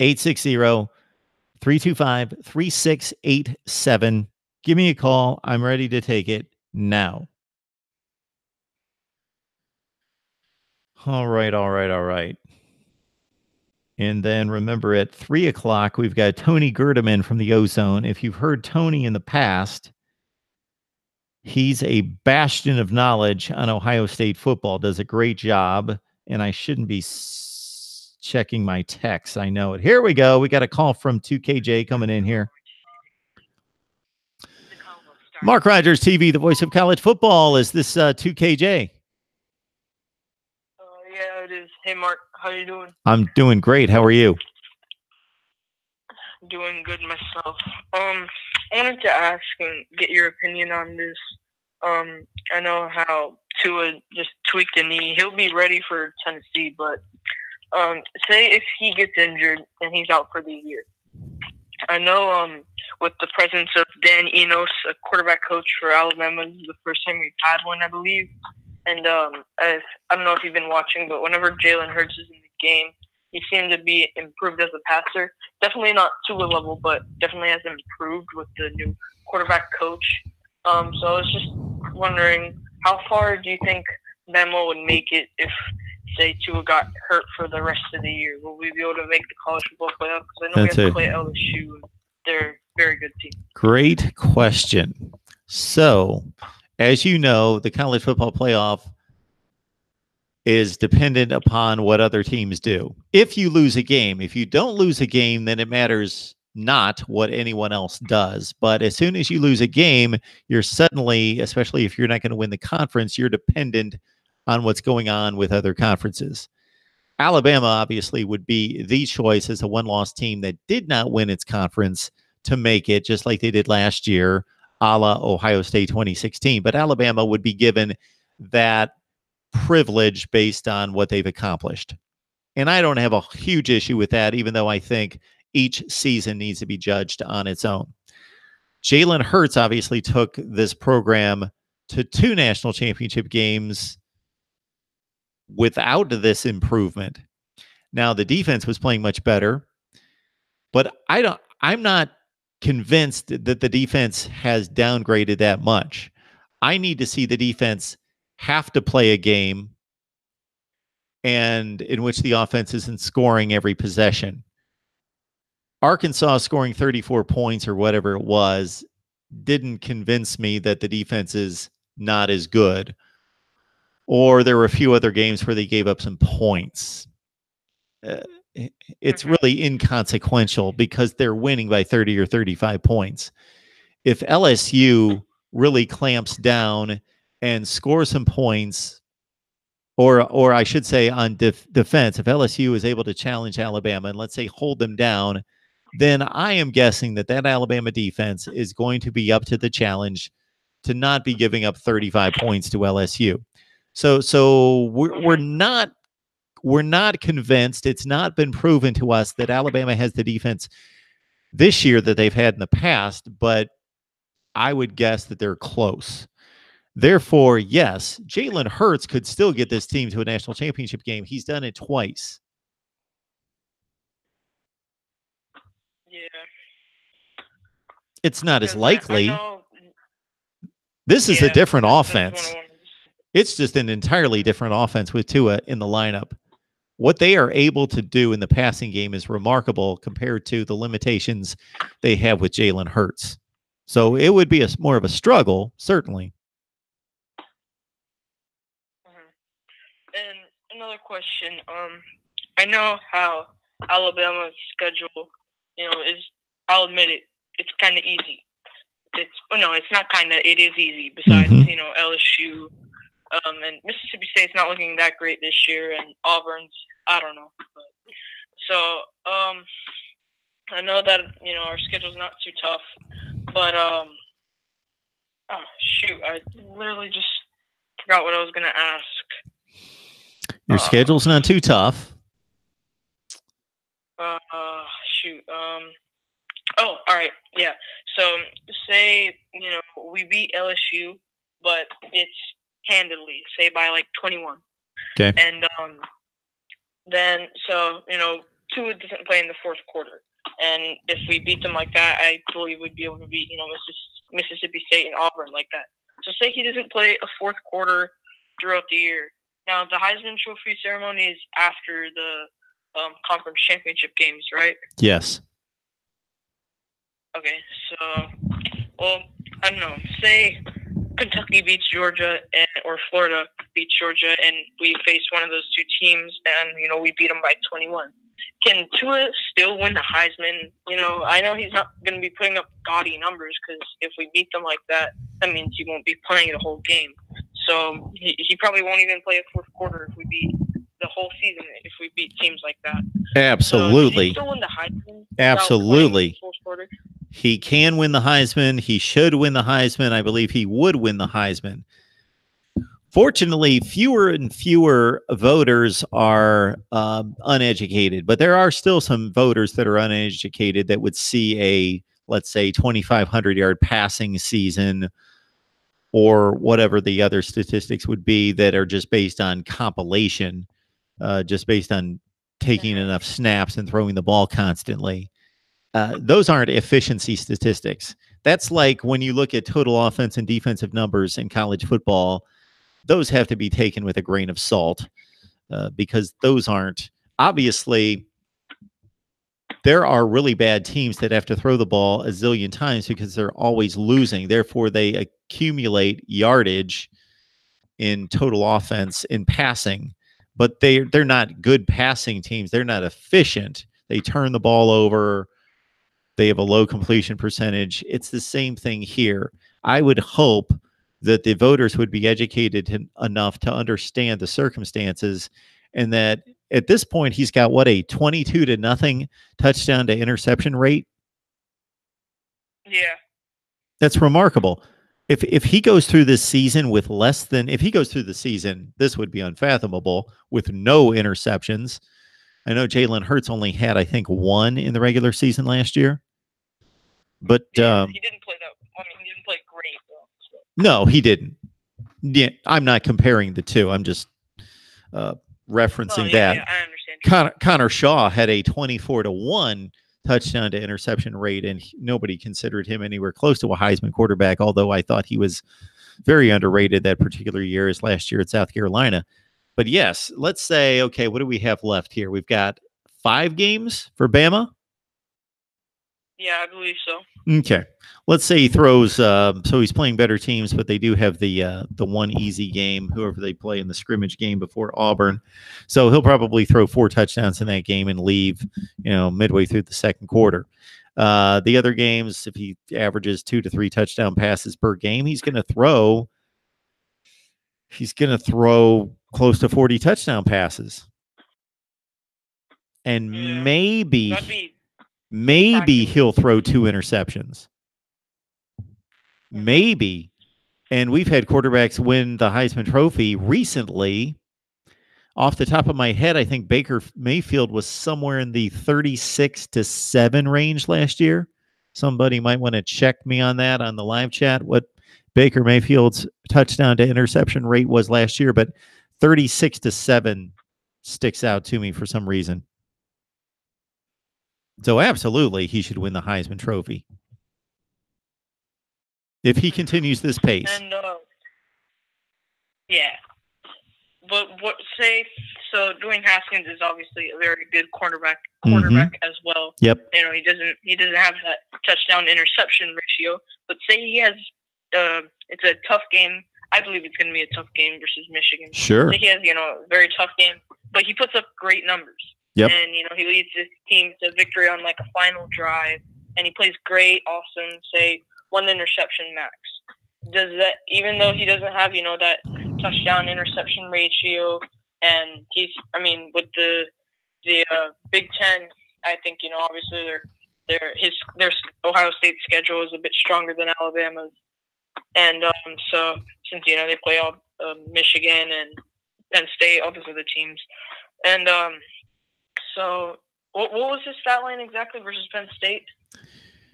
2KJ. 860-325-3687. Give me a call. I'm ready to take it now. All right. And then remember at 3 o'clock, we've got Tony Gerdeman from the Ozone. If you've heard Tony in the past, he's a bastion of knowledge on Ohio State football, does a great job. And I shouldn't be checking my text. I know it. Here we go. We got a call from 2KJ coming in here. Mark Rogers TV, the voice of college football. Is this 2KJ? Yeah, it is. Hey, Mark, how you doing? I'm doing great. How are you? Doing good myself. I wanted to ask and get your opinion on this. I know how Tua just tweaked a knee. He'll be ready for Tennessee, but say if he gets injured and he's out for the year. I know with the presence of Dan Enos, a quarterback coach for Alabama, this is the first time we've had one, I believe. And I don't know if you've been watching, but whenever Jalen Hurts is in the game, he seemed to be improved as a passer. Definitely not to a level, but definitely has improved with the new quarterback coach. So I was just wondering, how far do you think Bama would make it if, say, Tua got hurt for the rest of the year? Will we be able to make the college football playoff? Because I know we have to play LSU. They're a very good team. Great question. So, as you know, the college football playoff is dependent upon what other teams do. If you lose a game, if you don't lose a game, then it matters not what anyone else does. But as soon as you lose a game, you're suddenly, especially if you're not going to win the conference, you're dependent on what's going on with other conferences. Alabama obviously would be the choice as a one-loss team that did not win its conference to make it, just like they did last year, a la Ohio State 2016. But Alabama would be given that privilege based on what they've accomplished. And I don't have a huge issue with that, even though I think each season needs to be judged on its own. Jalen Hurts obviously took this program to 2 national championship games without this improvement. Now, the defense was playing much better, but I'm not convinced that the defense has downgraded that much. I need to see the defense have to play a game and in which the offense isn't scoring every possession. Arkansas scoring 34 points or whatever it was didn't convince me that the defense is not as good. Or there were a few other games where they gave up some points. It's really inconsequential because they're winning by 30 or 35 points. If LSU really clamps down and scores some points, or I should say on defense, if LSU is able to challenge Alabama and let's say hold them down, then I am guessing that Alabama defense is going to be up to the challenge to not be giving up 35 points to LSU. So we're not convinced. It's not been proven to us that Alabama has the defense this year that they've had in the past, but I would guess that they're close. Therefore, yes, Jalen Hurts could still get this team to a national championship game. He's done it twice. Yeah. It's not as likely. This is a different offense. It's just an entirely different offense with Tua in the lineup. What they are able to do in the passing game is remarkable compared to the limitations they have with Jalen Hurts. So it would be more of a struggle, certainly. And another question. I know how Alabama's schedule, is. I'll admit it. It's kind of easy. It's not kind of. It is easy. Besides, LSU, and Mississippi State's not looking that great this year, and Auburn's, I don't know. So, I know that our schedule's not too tough, but oh shoot, I literally just forgot what I was gonna ask. Your schedule's not too tough. Shoot. Oh, all right. Yeah. So say, we beat LSU, but it's handily, say by like 21. Okay. And then, so, Tua doesn't play in the fourth quarter. And if we beat them like that, I believe we'd be able to beat, Mississippi State and Auburn like that. So say he doesn't play a fourth quarter throughout the year. Now, the Heisman Trophy ceremony is after the conference championship games, right? Yes. Okay, so, well, I don't know. Say Kentucky beats Georgia or Florida beats Georgia, and we face one of those two teams, and we beat them by 21. Can Tua still win the Heisman? I know he's not going to be putting up gaudy numbers, because if we beat them like that, that means he won't be playing the whole game. So he probably won't even play a fourth quarter if we beat the whole season, if we beat teams like that. Absolutely. So does he still win the Heisman? Absolutely. Fourth quarter? He can win the Heisman. He should win the Heisman. I believe he would win the Heisman. Fortunately, fewer and fewer voters are uneducated, but there are still some voters that are uneducated that would see a, let's say, 2,500-yard passing season or whatever the other statistics would be that are just based on compilation, just based on taking enough snaps and throwing the ball constantly. Those aren't efficiency statistics. That's like when you look at total offense and defensive numbers in college football, those have to be taken with a grain of salt, because those aren't, obviously, there are really bad teams that have to throw the ball a zillion times because they're always losing. Therefore, they accumulate yardage in total offense in passing, but they're not good passing teams. They're not efficient. They turn the ball over. They have a low completion percentage. It's the same thing here. I would hope that the voters would be educated enough to understand the circumstances, and that at this point he's got a 22-0 touchdown to interception rate. Yeah, that's remarkable. If he goes through this season with less than, if he goes through the season, this would be unfathomable, with no interceptions. I know Jalen Hurts only had, I think, 1 in the regular season last year. But he didn't play that. I mean, he didn't play great, though. So. No, he didn't. Yeah, I'm not comparing the two. I'm just referencing that. Yeah, I understand. Connor Shaw had a 24-1 touchdown to interception rate, and nobody considered him anywhere close to a Heisman quarterback, although I thought he was very underrated that particular year, as last year at South Carolina. But yes, let's say, okay, what do we have left here? We've got 5 games for Bama. Yeah, I believe so. Okay. Let's say he throws, so he's playing better teams, but they do have the one easy game, whoever they play in the scrimmage game before Auburn. So he'll probably throw 4 touchdowns in that game and leave, midway through the second quarter. The other games, if he averages 2 to 3 touchdown passes per game, he's going to throw close to 40 touchdown passes. And maybe he'll throw 2 interceptions. Maybe. And we've had quarterbacks win the Heisman Trophy recently. Off the top of my head, I think Baker Mayfield was somewhere in the 36-7 range last year. Somebody might want to check me on that on the live chat, what Baker Mayfield's touchdown to interception rate was last year, but 36-7 sticks out to me for some reason. So absolutely, he should win the Heisman Trophy if he continues this pace. And yeah, but so Dwayne Haskins is obviously a very good quarterback as well. Yep. He doesn't have that touchdown to interception ratio. But say he has, it's a tough game. I believe it's going to be a tough game versus Michigan. Sure. Say he has a very tough game, but he puts up great numbers. Yep. And he leads his team to victory on like a final drive, and he plays great, awesome, say 1 interception max. Does that, even though he doesn't have that touchdown interception ratio, and with the Big Ten, I think obviously their Ohio State schedule is a bit stronger than Alabama's, and so since they play all Michigan and Penn State, all those other teams, and so what was his stat line exactly versus Penn State?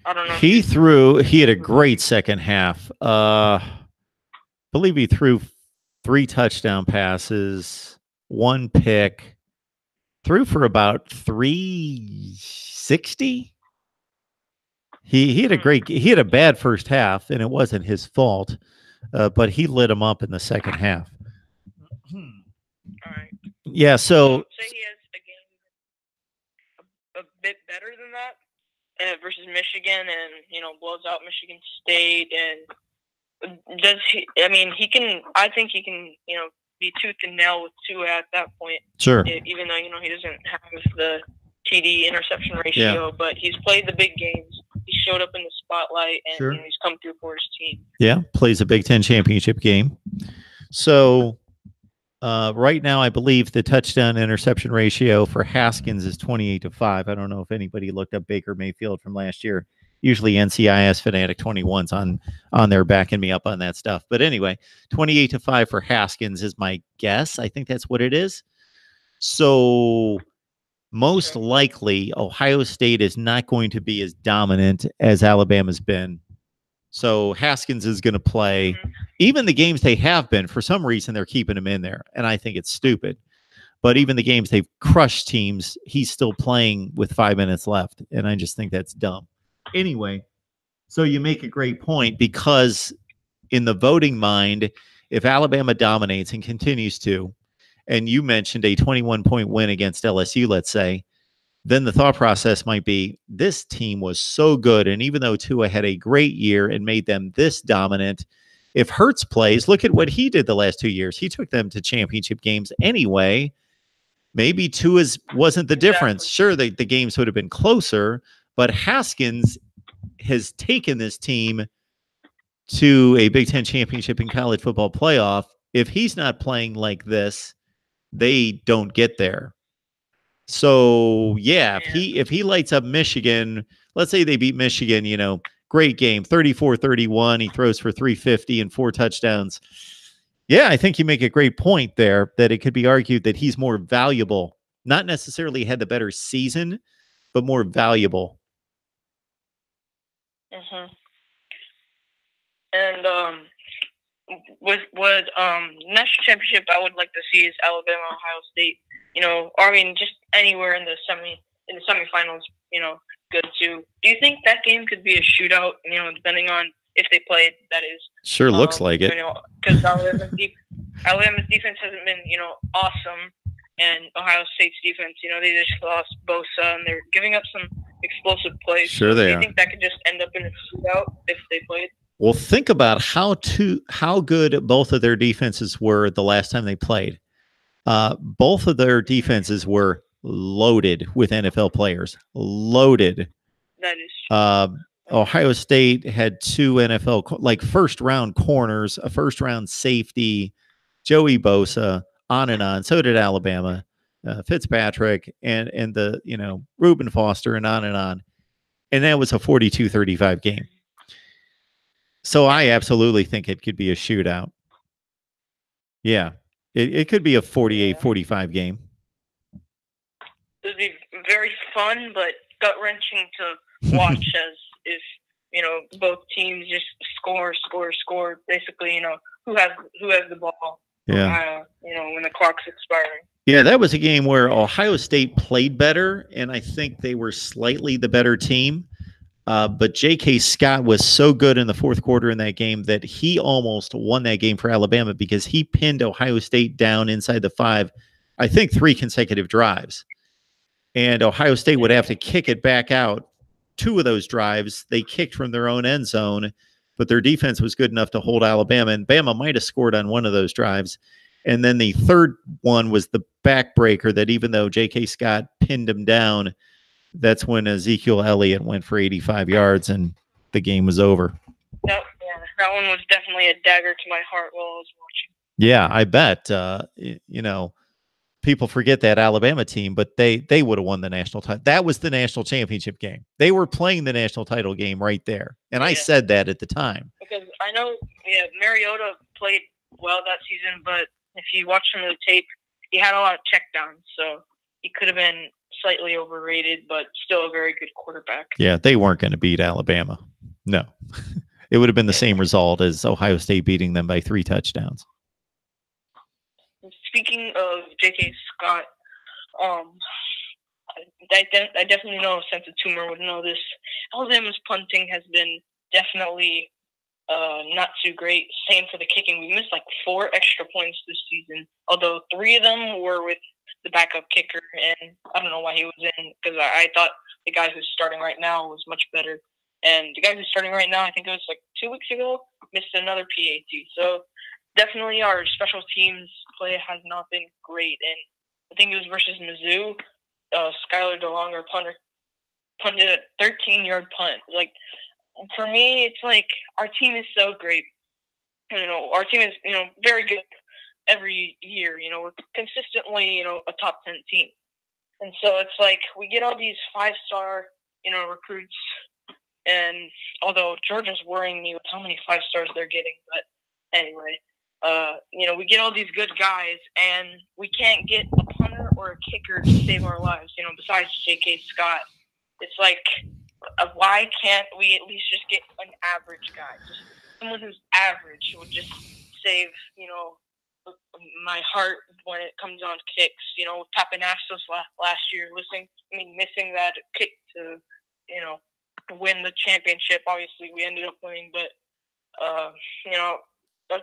I don't know. He had a great second half. Believe he threw 3 touchdown passes, 1 pick, threw for about 360. He had a bad first half, and it wasn't his fault, but he lit him up in the second half. All right. Yeah, so say he has a game. bit better than that versus Michigan, and blows out Michigan State. And does he? I mean, he can. I think he can. Be tooth and nail with Tua at that point. Sure. Even though he doesn't have the TD interception ratio, but he's played the big games. He showed up in the spotlight, and he's come through for his team. Yeah, plays a Big Ten championship game. So right now, I believe the touchdown interception ratio for Haskins is 28-5. I don't know if anybody looked up Baker Mayfield from last year. Usually NCIS Fanatic 21's on there backing me up on that stuff. But anyway, 28-5 for Haskins is my guess. I think that's what it is. So most likely Ohio State is not going to be as dominant as Alabama's been. So Haskins is going to play. Even the games they have been, for some reason, they're keeping him in there. And I think it's stupid. But even the games they've crushed teams, he's still playing with 5 minutes left. And I just think that's dumb. Anyway, so you make a great point, because in the voting mind, if Alabama dominates and continues to, and you mentioned a 21-point win against LSU, let's say, then the thought process might be, this team was so good, and even though Tua had a great year and made them this dominant, if Hurts plays, look at what he did the last 2 years. He took them to championship games anyway. Maybe Tua's wasn't the difference. Sure, the games would have been closer, but Haskins has taken this team to a Big Ten championship in college football playoff. If he's not playing like this, they don't get there. So yeah, if he lights up Michigan, let's say they beat Michigan, great game, 34-31. He throws for 350 and 4 touchdowns. Yeah, I think you make a great point there, that it could be argued that he's more valuable, not necessarily had the better season, but more valuable. And with national championship, I would like to see is Alabama, Ohio State. Or I mean, just anywhere in the semifinals. Good too. Do you think that game could be a shootout? Depending on if they played. That is. Sure, looks like it. Because Alabama's defense hasn't been awesome, and Ohio State's defense, they just lost Bosa, and they're giving up some explosive plays. Sure, they are. Do you think that could just end up in a shootout if they played? Well, think about how good both of their defenses were the last time they played. Both of their defenses were loaded with NFL players. Loaded. That is true. Ohio State had 2 NFL first-round corners, a first-round safety, Joey Bosa, on and on. So did Alabama, Fitzpatrick, and the Reuben Foster, and on and on. And that was a 42-35 game. So I absolutely think it could be a shootout. Yeah, it could be a 48-45 game. It would be very fun, but gut-wrenching to watch as if, both teams just score. Basically, who has the ball. Yeah. When the clock's expiring. Yeah, that was a game where Ohio State played better, and I think they were slightly the better team. But J.K. Scott was so good in the fourth quarter in that game that he almost won that game for Alabama, because he pinned Ohio State down inside the 5, I think 3 consecutive drives. And Ohio State would have to kick it back out. 2 of those drives, they kicked from their own end zone, but their defense was good enough to hold Alabama. And Bama might have scored on one of those drives. And then the third one was the backbreaker that, even though J.K. Scott pinned him down, that's when Ezekiel Elliott went for 85 yards and the game was over. That one was definitely a dagger to my heart while I was watching. Yeah, I bet. People forget that Alabama team, but they would have won the national title. That was the national championship game. They were playing the national title game right there. And I said that at the time. Because I know, Mariota played well that season, but if you watch some of the tape, he had a lot of checkdowns, so he could have been slightly overrated, but still a very good quarterback. Yeah, they weren't going to beat Alabama. No. It would have been the same result as Ohio State beating them by 3 touchdowns. Speaking of J.K. Scott, I definitely know a sense of tumor would know this. Alabama's punting has been definitely not too great. Same for the kicking. We missed 4 extra points this season, although 3 of them were with the backup kicker, and I don't know why he was in, because I thought the guy who's starting right now was much better. And the guy who's starting right now, I think it was like 2 weeks ago, missed another PAT. So definitely our special teams play has not been great. And I think it was versus Mizzou. Skylar DeLonger punted a 13-yard punt. Like, for me, it's like our team is so great. Our team is, very good every year. We're consistently, a top 10 team. And so it's like we get all these 5-star, recruits. And although Georgia's worrying me with how many 5-stars they're getting, but anyway, we get all these good guys, and we can't get a punter or a kicker to save our lives. Besides J.K. Scott, it's like, why can't we at least just get an average guy, just someone who's average would just save, my heart when it comes on kicks. Pappanastos last year, missing that kick to, win the championship. Obviously, we ended up winning, but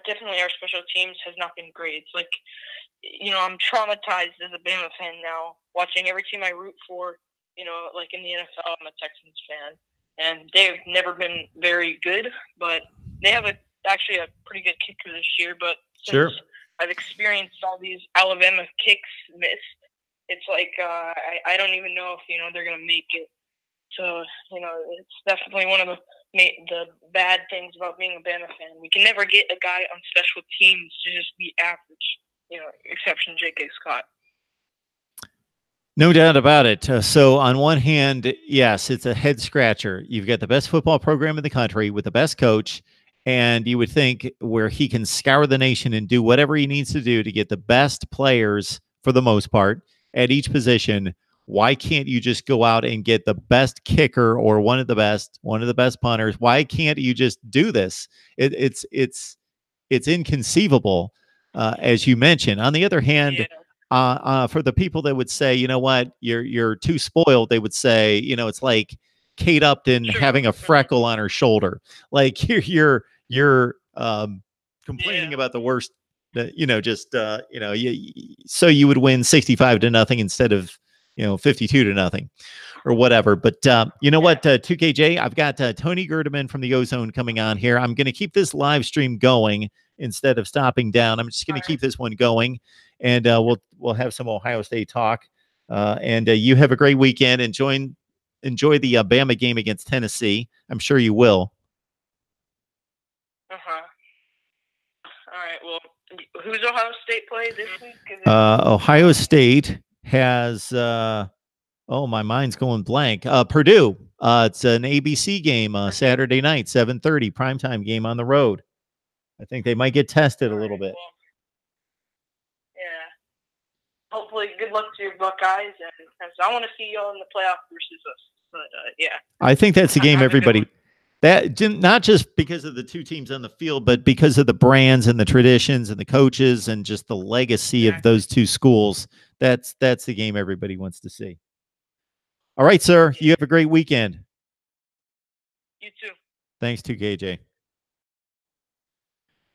definitely our special teams has not been great. It's like, I'm traumatized as a Bama fan now, watching every team I root for. Like in the NFL, I'm a Texans fan, and they've never been very good, but they have actually a pretty good kicker this year. But since I've experienced all these Alabama kicks missed, it's like I don't even know if they're gonna make it. So it's definitely one of the bad things about being a Bama fan. We can never get a guy on special teams to just be average. Exception J.K. Scott. No doubt about it. So on one hand, yes, it's a head scratcher. You've got the best football program in the country with the best coach, and you would think where he can scour the nation and do whatever he needs to do to get the best players for the most part at each position. Why can't you just go out and get the best kicker or one of the best punters? Why can't you just do this? It's inconceivable, as you mentioned. On the other hand, for the people that would say, you know what, you're too spoiled, they would say, it's like Kate Upton having a freckle on her shoulder. Like you're complaining about the worst, so you would win 65-0 instead of 52-0 or whatever. But you know what, 2KJ, I've got Tony Gerdeman from the Ozone coming on here. I'm going to keep this live stream going instead of stopping down. I'm just going to keep this one going, and we'll have some Ohio State talk. And you have a great weekend. Enjoy the Bama game against Tennessee. I'm sure you will. All right. Well, who's Ohio State play this week? Ohio State has my mind's going blank. Purdue. It's an ABC game, Saturday night, 7:30 primetime game on the road. I think they might get tested a little bit. Well, yeah. Hopefully, good luck to your Buckeyes, and I want to see y'all in the playoff versus us. But yeah, I think that's the game everybody. That not just because of the two teams on the field, but because of the brands and the traditions and the coaches and just the legacy of those two schools. That's the game everybody wants to see. All right, sir. You have a great weekend. You too. Thanks, 2KJ.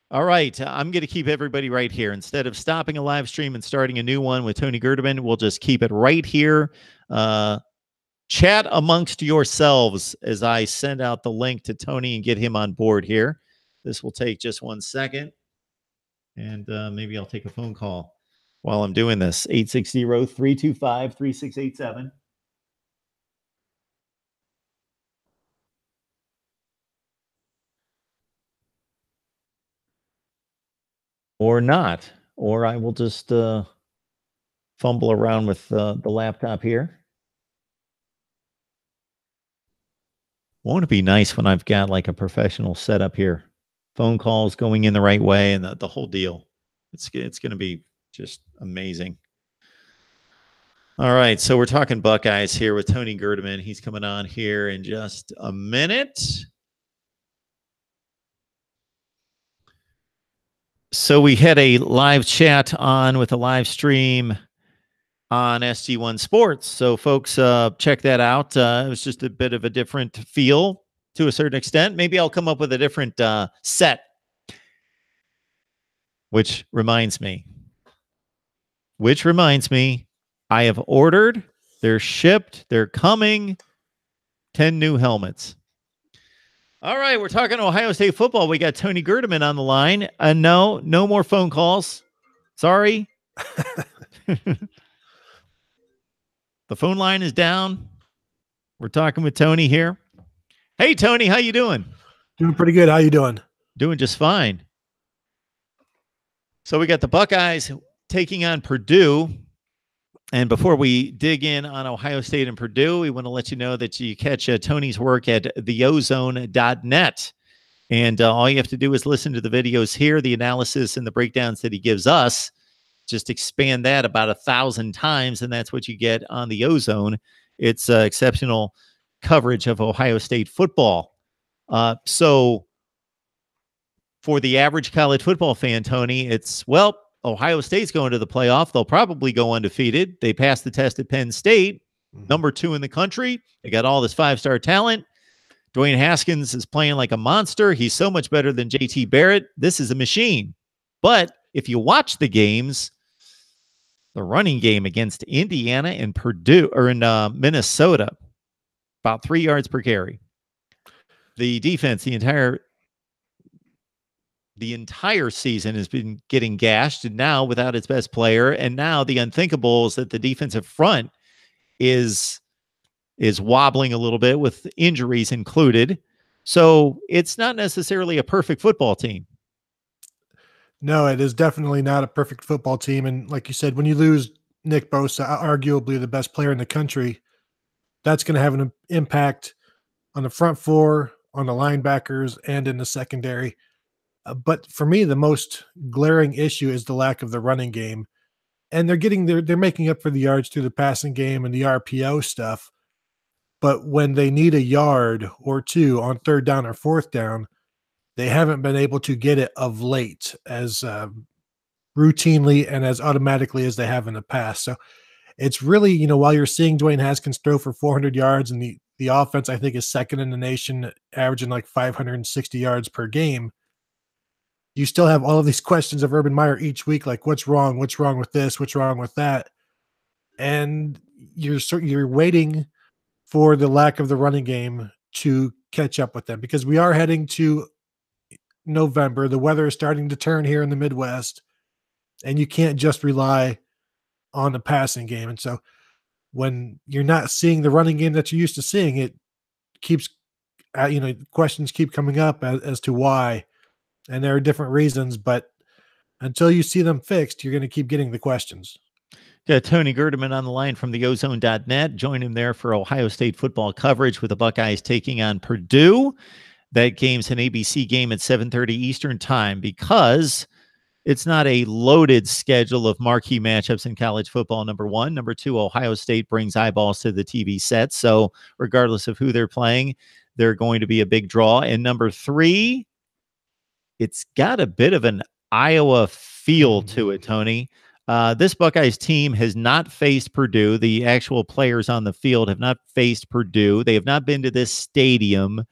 All right. I'm going to keep everybody right here. Instead of stopping a live stream and starting a new one with Tony Gerdeman, we'll just keep it right here. Chat amongst yourselves as I send out the link to Tony and get him on board here. This will take just 1 second. And maybe I'll take a phone call while I'm doing this. 860-325-3687. Or not. Or I will just fumble around with the laptop here. Won't it be nice when I've got like a professional setup here? Phone calls going in the right way and the whole deal. It's going to be just amazing. All right, so we're talking Buckeyes here with Tony Gerdeman. He's coming on here in just a minute. So we had a live chat on with a live stream on SG1 Sports. So folks, check that out. It was just a bit of a different feel to a certain extent. Maybe I'll come up with a different set. Which reminds me, I have ordered, they're shipped, they're coming. 10 new helmets. All right, we're talking Ohio State football. We got Tony Gerdeman on the line. No more phone calls. Sorry. The phone line is down. We're talking with Tony here. Hey, Tony, how you doing? Doing pretty good. How you doing? Doing just fine. So we got the Buckeyes taking on Purdue. And before we dig in on Ohio State and Purdue, we want to let you know that you catch Tony's work at theozone.net. And all you have to do is listen to the videos here, the analysis and the breakdowns that he gives us. Just expand that about 1,000 times, and that's what you get on the Ozone. It's exceptional coverage of Ohio State football. So for the average college football fan, Tony, it's, well, Ohio State's going to the playoff. They'll probably go undefeated. They passed the test at Penn State, number 2 in the country. They got all this 5-star talent. Dwayne Haskins is playing like a monster. He's so much better than JT Barrett. This is a machine. But if you watch the games, the running game against Indiana and Purdue, or in Minnesota, about 3 yards per carry. The defense, the entire season has been getting gashed, and now without its best player, and now the unthinkable is that the defensive front is wobbling a little bit with injuries included. So it's not necessarily a perfect football team. No, it is definitely not a perfect football team. And like you said, when you lose Nick Bosa, arguably the best player in the country, that's going to have an impact on the front four, on the linebackers, and in the secondary. But for me, the most glaring issue is the lack of the running game. And they're making up for the yards through the passing game and the RPO stuff. But when they need a yard or two on 3rd down or 4th down, they haven't been able to get it of late as routinely and as automatically as they have in the past. So it's really, while you're seeing Dwayne Haskins throw for 400 yards and the offense, I think, is 2nd in the nation, averaging like 560 yards per game, you still have all of these questions of Urban Meyer each week, like what's wrong with this, what's wrong with that. And you're waiting for the lack of the running game to catch up with them, because we are heading to November. The weather is starting to turn here in the Midwest, and you can't just rely on the passing game. And so when you're not seeing the running game that you're used to seeing, it keeps, questions keep coming up as to why. And there are different reasons, but until you see them fixed, you're going to keep getting the questions. Got Tony Gerdeman on the line from theozone.net. Join him there for Ohio State football coverage with the Buckeyes taking on Purdue. That game's an ABC game at 7:30 Eastern time, because it's not a loaded schedule of marquee matchups in college football, number 1. Number 2, Ohio State brings eyeballs to the TV set. So regardless of who they're playing, they're going to be a big draw. And number 3, it's got a bit of an Iowa feel to it, Tony. This Buckeyes team has not faced Purdue. The actual players on the field have not faced Purdue. They have not been to this stadium.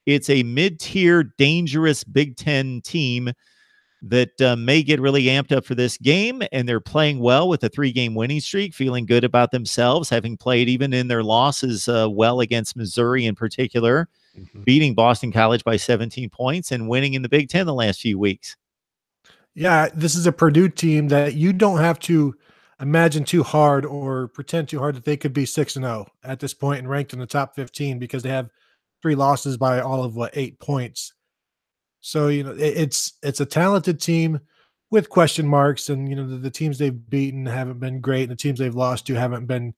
It's a mid-tier, dangerous Big Ten team that may get really amped up for this game, and they're playing well with a 3-game winning streak, feeling good about themselves, having played even in their losses well against Missouri in particular, beating Boston College by 17 points and winning in the Big Ten the last few weeks. Yeah, this is a Purdue team that you don't have to imagine too hard or pretend too hard that they could be 6-0 at this point and ranked in the top 15, because they have 3 losses by all of 8 points. So, it's a talented team with question marks, and, the teams they've beaten haven't been great, and the teams they've lost to haven't been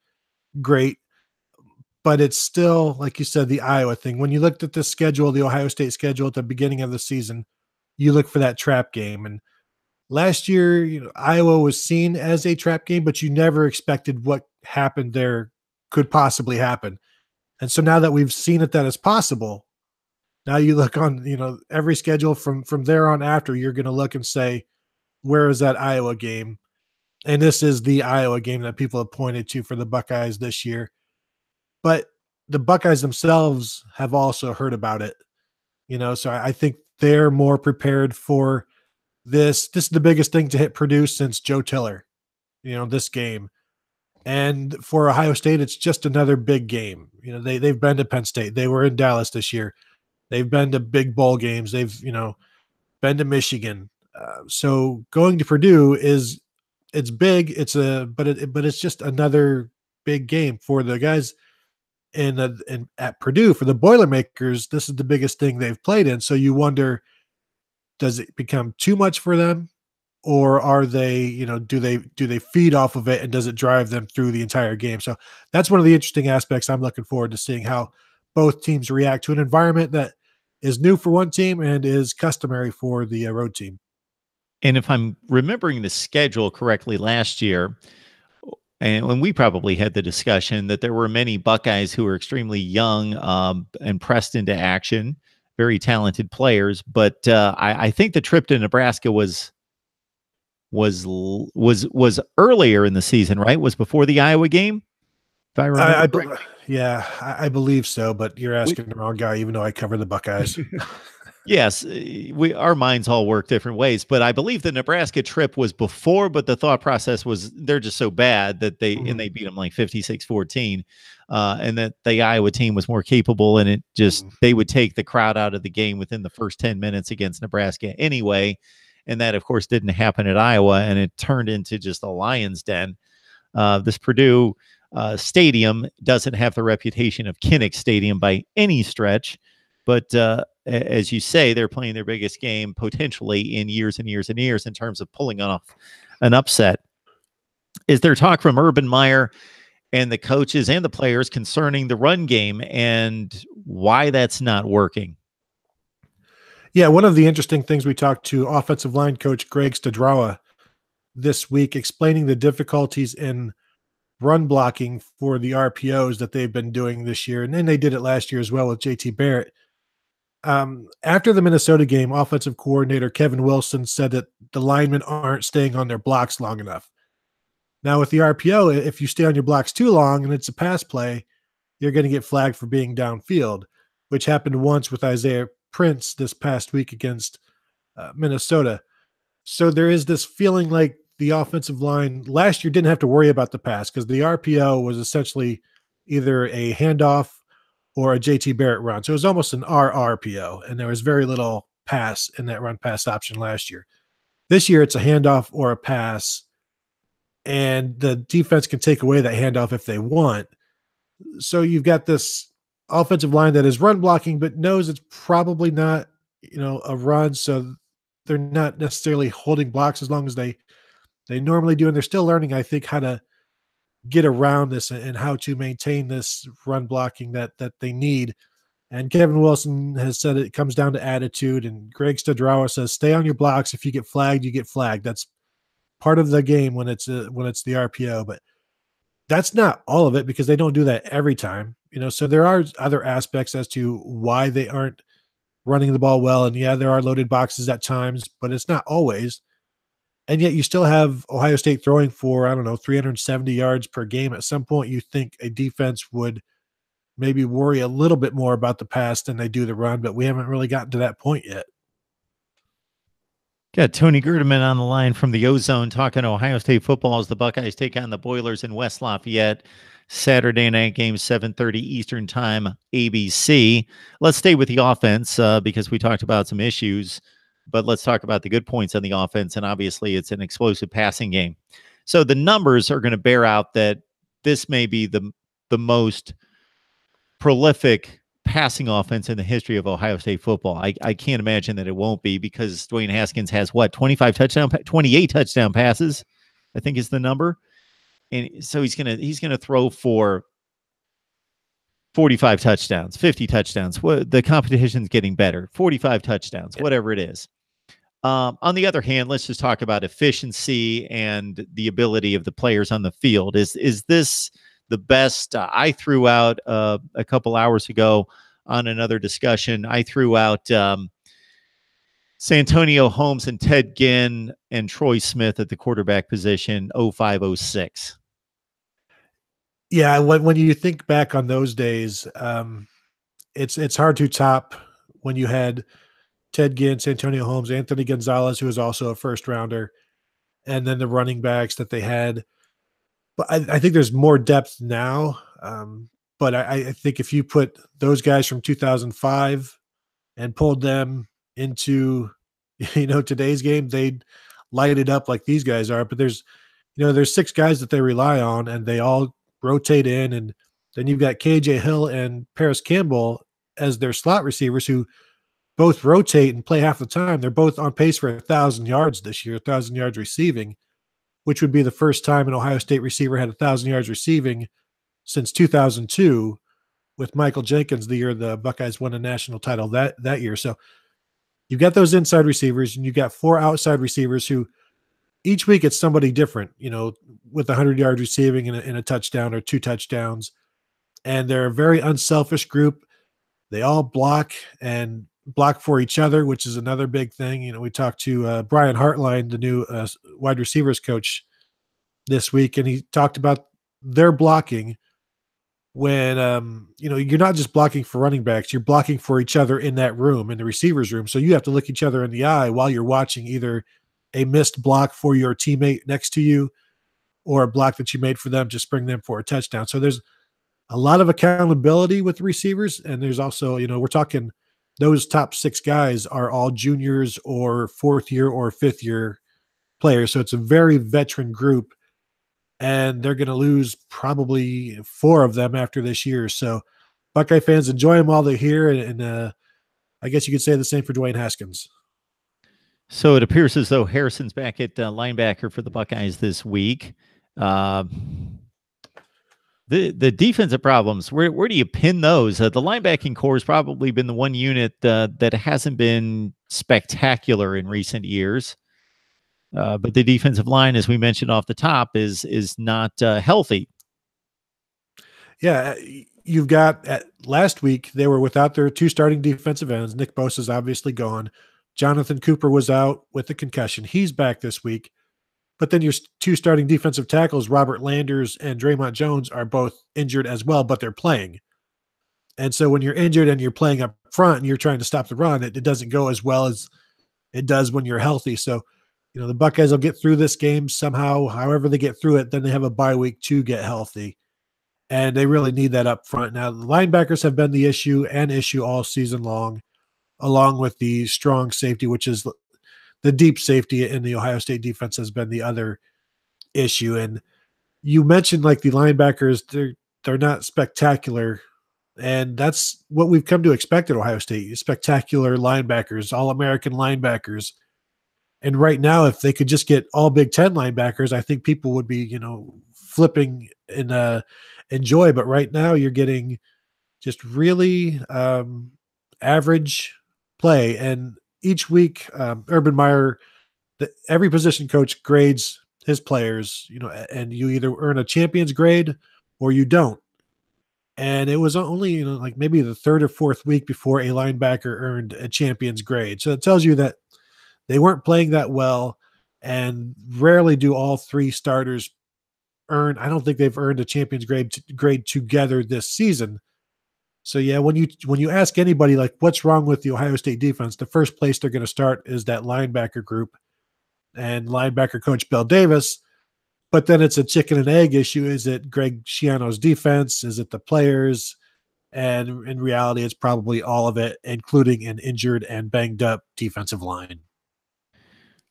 great. But it's still, like you said, the Iowa thing. When you looked at the schedule, the Ohio State schedule at the beginning of the season, you look for that trap game. And last year, Iowa was seen as a trap game, but you never expected what happened there could possibly happen. And so now that we've seen it, that is possible, now you look on, every schedule from there on after, you're going to look and say, where is that Iowa game? And this is the Iowa game that people have pointed to for the Buckeyes this year. But the Buckeyes themselves have also heard about it, so I think they're more prepared for this. This is the biggest thing to hit Purdue since Joe Tiller, this game. And for Ohio State, it's just another big game. You know, they've been to Penn State. They were in Dallas this year. They've been to big bowl games. They've, been to Michigan. So going to Purdue it's big. But it's just another big game for the guys at Purdue. For the Boilermakers, this is the biggest thing they've played in. So you wonder, does it become too much for them? Or are they, do they feed off of it, and does it drive them through the entire game? So that's one of the interesting aspects. I'm looking forward to seeing how both teams react to an environment that is new for one team and is customary for the road team. And if I'm remembering the schedule correctly last year, and when we probably had the discussion that there were many Buckeyes who were extremely young and pressed into action, very talented players. But I think the trip to Nebraska was earlier in the season, right? Was before the Iowa game, if I remember correctly. Yeah, I believe so, but you're asking the wrong guy, even though I cover the Buckeyes. Yes, our minds all work different ways, but I believe the Nebraska trip was before, but the thought process was they're just so bad that they beat them like 56-14, and that the Iowa team was more capable, and it just they would take the crowd out of the game within the first 10 minutes against Nebraska anyway. And that, of course, didn't happen at Iowa, and it turned into just a lion's den. This Purdue stadium doesn't have the reputation of Kinnick Stadium by any stretch, but as you say, they're playing their biggest game potentially in years and years and years in terms of pulling off an upset. Is there talk from Urban Meyer and the coaches and the players concerning the run game and why that's not working? Yeah, one of the interesting things, we talked to offensive line coach Greg Stadrawa this week, explaining the difficulties in run blocking for the RPOs that they've been doing this year. And then they did it last year as well with JT Barrett. After the Minnesota game, offensive coordinator Kevin Wilson said that the linemen aren't staying on their blocks long enough. Now with the RPO, if you stay on your blocks too long and it's a pass play, you're going to get flagged for being downfield, which happened once with Isaiah Prince this past week against Minnesota. So there is this feeling like the offensive line last year didn't have to worry about the pass because the RPO was essentially either a handoff or a JT Barrett run. So it was almost an RRPO, and there was very little pass in that run pass option last year. This year it's a handoff or a pass, and the defense can take away that handoff if they want. So you've got this offensive line that is run blocking, but knows it's probably not, a run. So they're not necessarily holding blocks as long as they normally do. And they're still learning, I think, how to get around this and how to maintain this run blocking that they need. And Kevin Wilson has said it comes down to attitude. And Greg Stadrawa says, stay on your blocks. If you get flagged, you get flagged. That's part of the game when it's the RPO. But that's not all of it, because they don't do that every time. So there are other aspects as to why they aren't running the ball well. And yeah, there are loaded boxes at times, but it's not always. And yet you still have Ohio State throwing for, 370 yards per game. At some point, you think a defense would maybe worry a little bit more about the pass than they do the run, but we haven't really gotten to that point yet. Got Tony Gerdeman on the line from the Ozone talking Ohio State football as the Buckeyes take on the Boilers in West Lafayette. Saturday night game, 7:30 Eastern Time, ABC. Let's stay with the offense because we talked about some issues, but let's talk about the good points on the offense, and obviously it's an explosive passing game. So the numbers are going to bear out that this may be the most prolific passing offense in the history of Ohio State football. I can't imagine that it won't be, because Dwayne Haskins has 28 touchdown passes, I think is the number. And so he's gonna throw for 45 touchdowns, 50 touchdowns. The competition's getting better. 45 touchdowns, whatever it is. On the other hand, let's just talk about efficiency and the ability of the players on the field. Is this the best? I threw out a couple hours ago on another discussion. I threw out Santonio Holmes and Ted Ginn and Troy Smith at the quarterback position, 05-06. Yeah, when you think back on those days, it's hard to top when you had Ted Ginn, Santonio Holmes, Anthony Gonzalez, who was also a first rounder, and then the running backs that they had. But I think there's more depth now. But I think if you put those guys from 2005 and pulled them into, today's game, they'd light it up like these guys are. But there's 6 guys that they rely on, and they all rotate in. And then you've got KJ Hill and Paris Campbell as their slot receivers who both rotate and play half the time. They're both on pace for 1,000 yards this year, 1,000 yards receiving, which would be the first time an Ohio State receiver had 1,000 yards receiving since 2002 with Michael Jenkins, the year the Buckeyes won a national title that year. So you've got those inside receivers, and you've got 4 outside receivers who each week it's somebody different, with 100 yards receiving and a touchdown or 2 touchdowns. And they're a very unselfish group. They all block for each other, which is another big thing. We talked to Brian Hartline, the new wide receivers coach, this week, and he talked about their blocking when, you're not just blocking for running backs, you're blocking for each other in that room, in the receivers room. So you have to look each other in the eye while you're watching either a missed block for your teammate next to you or a block that you made for them to spring them for a touchdown. So there's a lot of accountability with receivers. And there's also, we're talking those top 6 guys are all juniors or 4th year or 5th year players. So it's a very veteran group, and they're going to lose probably 4 of them after this year. So Buckeye fans, enjoy them while they're here. And I guess you could say the same for Dwayne Haskins. So it appears as though Harrison's back at linebacker for the Buckeyes this week. The defensive problems, where do you pin those? The linebacking core has probably been the one unit that hasn't been spectacular in recent years. But the defensive line, as we mentioned off the top, is not healthy. Yeah, you've got last week they were without their 2 starting defensive ends. Nick Bosa's obviously gone. Jonathan Cooper was out with a concussion. He's back this week. But then your 2 starting defensive tackles, Robert Landers and Draymond Jones, are both injured as well, but they're playing. And so when you're injured and you're playing up front and you're trying to stop the run, it doesn't go as well as it does when you're healthy. So, the Buckeyes will get through this game somehow, however they get through it. Then they have a bye week to get healthy. And they really need that up front. Now, the linebackers have been the issue all season long, along with the strong safety, which is the deep safety in the Ohio State defense has been the other issue. And you mentioned like the linebackers, they're not spectacular. And that's what we've come to expect at Ohio State, spectacular linebackers, all-American linebackers. And right now, if they could just get all Big Ten linebackers, I think people would be, flipping in joy. But right now you're getting just really average play. And each week, Urban Meyer, every position coach grades his players, and you either earn a champion's grade or you don't. And it was only, like maybe the 3rd or 4th week before a linebacker earned a champion's grade. So it tells you that they weren't playing that well, and rarely do all 3 starters earn. I don't think they've earned a champion's grade together this season. So yeah, when you ask anybody like what's wrong with the Ohio State defense, the first place they're going to start is that linebacker group and linebacker coach Bill Davis. But then it's a chicken and egg issue. Is it Greg Schiano's defense? Is it the players? And in reality, it's probably all of it, including an injured and banged up defensive line.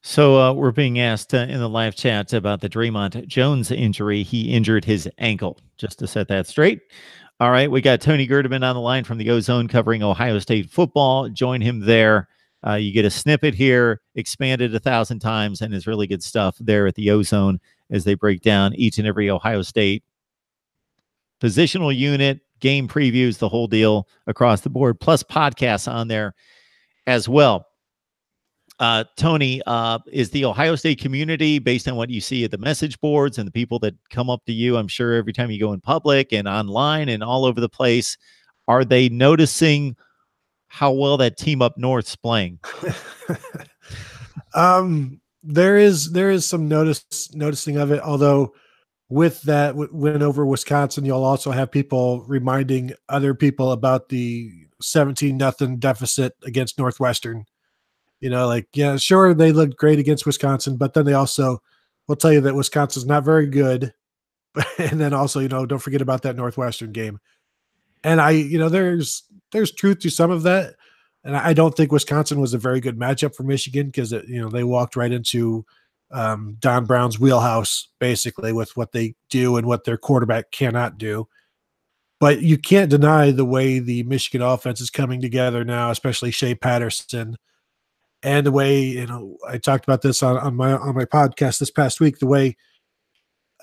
So we're being asked in the live chat about the Draymond Jones injury. He injured his ankle, just to set that straight. All right, we got Tony Gerdeman on the line from the Ozone covering Ohio State football. Join him there. You get a snippet here, expanded 1,000 times, and it's really good stuff there at the Ozone as they break down each and every Ohio State positional unit, game previews, the whole deal across the board, plus podcasts on there as well. Tony, is the Ohio State community, based on what you see at the message boards and the people that come up to you, I'm sure every time you go in public and online and all over the place, are they noticing how well that team up north's playing? There is some noticing of it, although with that win over Wisconsin, you'll also have people reminding other people about the 17-0 deficit against Northwestern. Yeah, sure, they looked great against Wisconsin, but then they also will tell you that Wisconsin's not very good, And then also, don't forget about that Northwestern game. And there's truth to some of that. And I don't think Wisconsin was a very good matchup for Michigan because, they walked right into Don Brown's wheelhouse, basically, with what they do and what their quarterback cannot do. But you can't deny the way the Michigan offense is coming together now, especially Shea Patterson. And the way, I talked about this on my podcast this past week, the way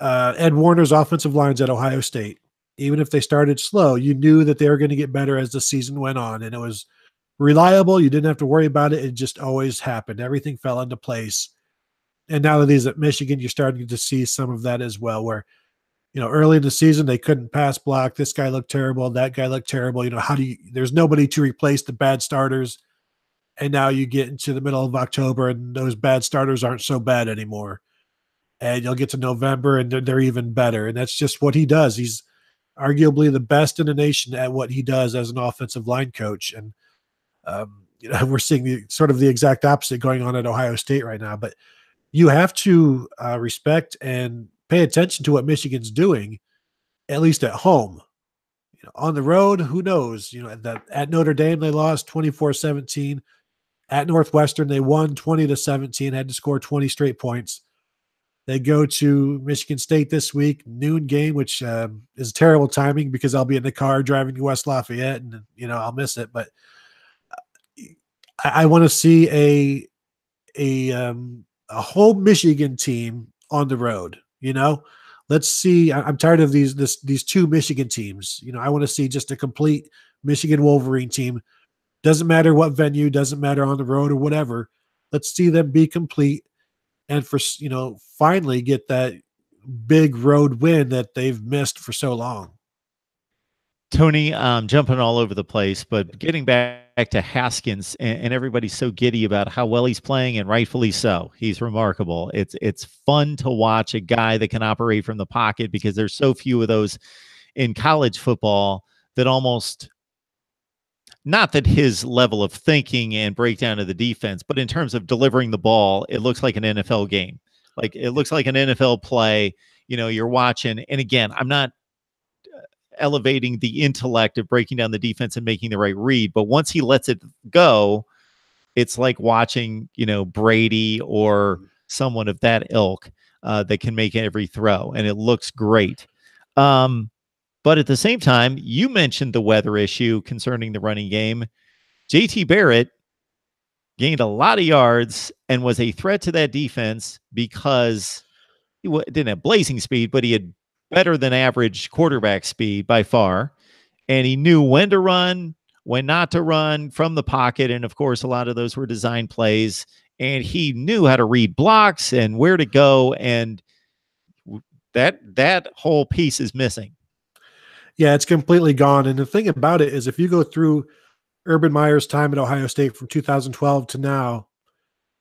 Ed Warner's offensive lines at Ohio State, even if they started slow, you knew that they were going to get better as the season went on. And it was reliable. You didn't have to worry about it. It just always happened. Everything fell into place. And now that he's at Michigan, you're starting to see some of that as well, where, early in the season, they couldn't pass block. This guy looked terrible. That guy looked terrible. There's nobody to replace the bad starters. And now you get into the middle of October and those bad starters aren't so bad anymore. And you'll get to November and they're even better. And that's just what he does. He's arguably the best in the nation at what he does as an offensive line coach. And, we're seeing the exact opposite going on at Ohio State right now. But you have to respect and pay attention to what Michigan's doing, at least at home. On the road, who knows? At Notre Dame, they lost 24-17. At Northwestern, they won 20-17, had to score 20 straight points. They go to Michigan State this week, noon game, which is terrible timing because I'll be in the car driving to West Lafayette and, I'll miss it. But I want to see a home Michigan team on the road. Let's see. I'm tired of these two Michigan teams. I want to see just a complete Michigan Wolverine team. Doesn't matter what venue, doesn't matter on the road or whatever. Let's see them be complete and finally get that big road win that they've missed for so long. Tony, jumping all over the place, but getting back to Haskins, and everybody's so giddy about how well he's playing, and rightfully so. He's remarkable. It's fun to watch a guy that can operate from the pocket because there's so few of those in college football that almost, not that his level of thinking and breakdown of the defense, but in terms of delivering the ball, it looks like an NFL game. Like it looks like an NFL play. You're watching, and again, I'm not elevating the intellect of breaking down the defense and making the right read, but once he lets it go, it's like watching, Brady or someone of that ilk that can make every throw, and it looks great. But at the same time, you mentioned the weather issue concerning the running game. JT Barrett gained a lot of yards and was a threat to that defense because he didn't have blazing speed, but he had better than average quarterback speed by far. And he knew when to run, when not to run from the pocket. And of course, a lot of those were design plays. And he knew how to read blocks and where to go. And that whole piece is missing. Yeah, it's completely gone. And the thing about it is, if you go through Urban Meyer's time at Ohio State from 2012 to now,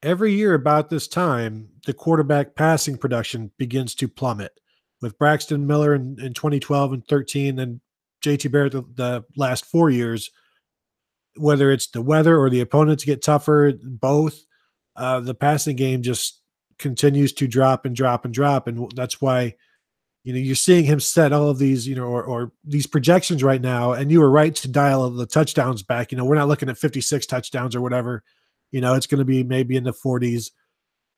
every year about this time, the quarterback passing production begins to plummet. With Braxton Miller in 2012 and 13, and JT Barrett the last 4 years, whether it's the weather or the opponents get tougher, both, the passing game just continues to drop and drop and drop. And that's why, you're seeing him set all of these, or these projections right now. And you were right to dial the touchdowns back. We're not looking at 56 touchdowns or whatever. It's going to be maybe in the 40s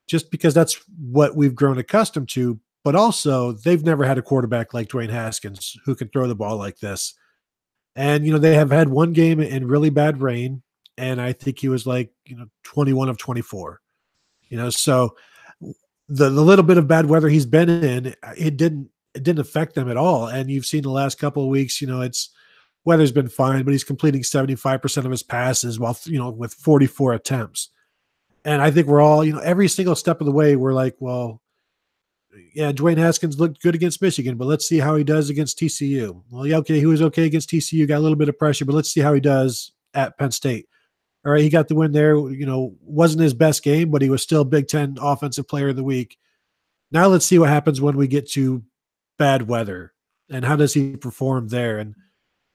just because that's what we've grown accustomed to. But also, they've never had a quarterback like Dwayne Haskins who can throw the ball like this. And, they have had one game in really bad rain, and I think he was 21 of 24. So the little bit of bad weather he's been in, it didn't affect them at all. And you've seen the last couple of weeks, it's weather's been fine, but he's completing 75% of his passes while, with 44 attempts. And I think we're all, every single step of the way, we're like, well, yeah, Dwayne Haskins looked good against Michigan, but let's see how he does against TCU. Well, yeah, okay, he was okay against TCU, got a little bit of pressure, but let's see how he does at Penn State. All right, he got the win there. Wasn't his best game, but he was still Big Ten Offensive Player of the Week. Now let's see what happens when we get to bad weather, and how does he perform there? And,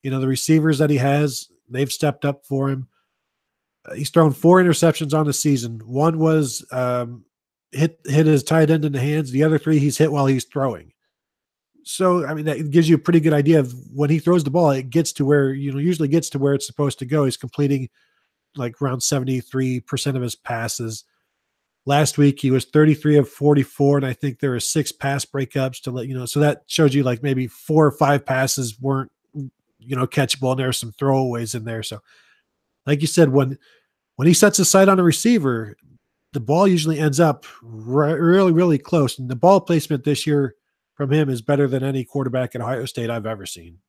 the receivers that he has, they've stepped up for him. He's thrown 4 interceptions on the season. One was hit his tight end in the hands. The other 3 he's hit while he's throwing. So, I mean, that gives you a pretty good idea of when he throws the ball, it gets to where, usually gets to where it's supposed to go. He's completing like around 73% of his passes. Last week, he was 33 of 44, and I think there were 6 pass breakups to let you know. So that shows you like maybe 4 or 5 passes weren't, catchable, and there are some throwaways in there. So, like you said, when he sets his sight on a receiver, the ball usually ends up really, really close. And the ball placement this year from him is better than any quarterback at Ohio State I've ever seen.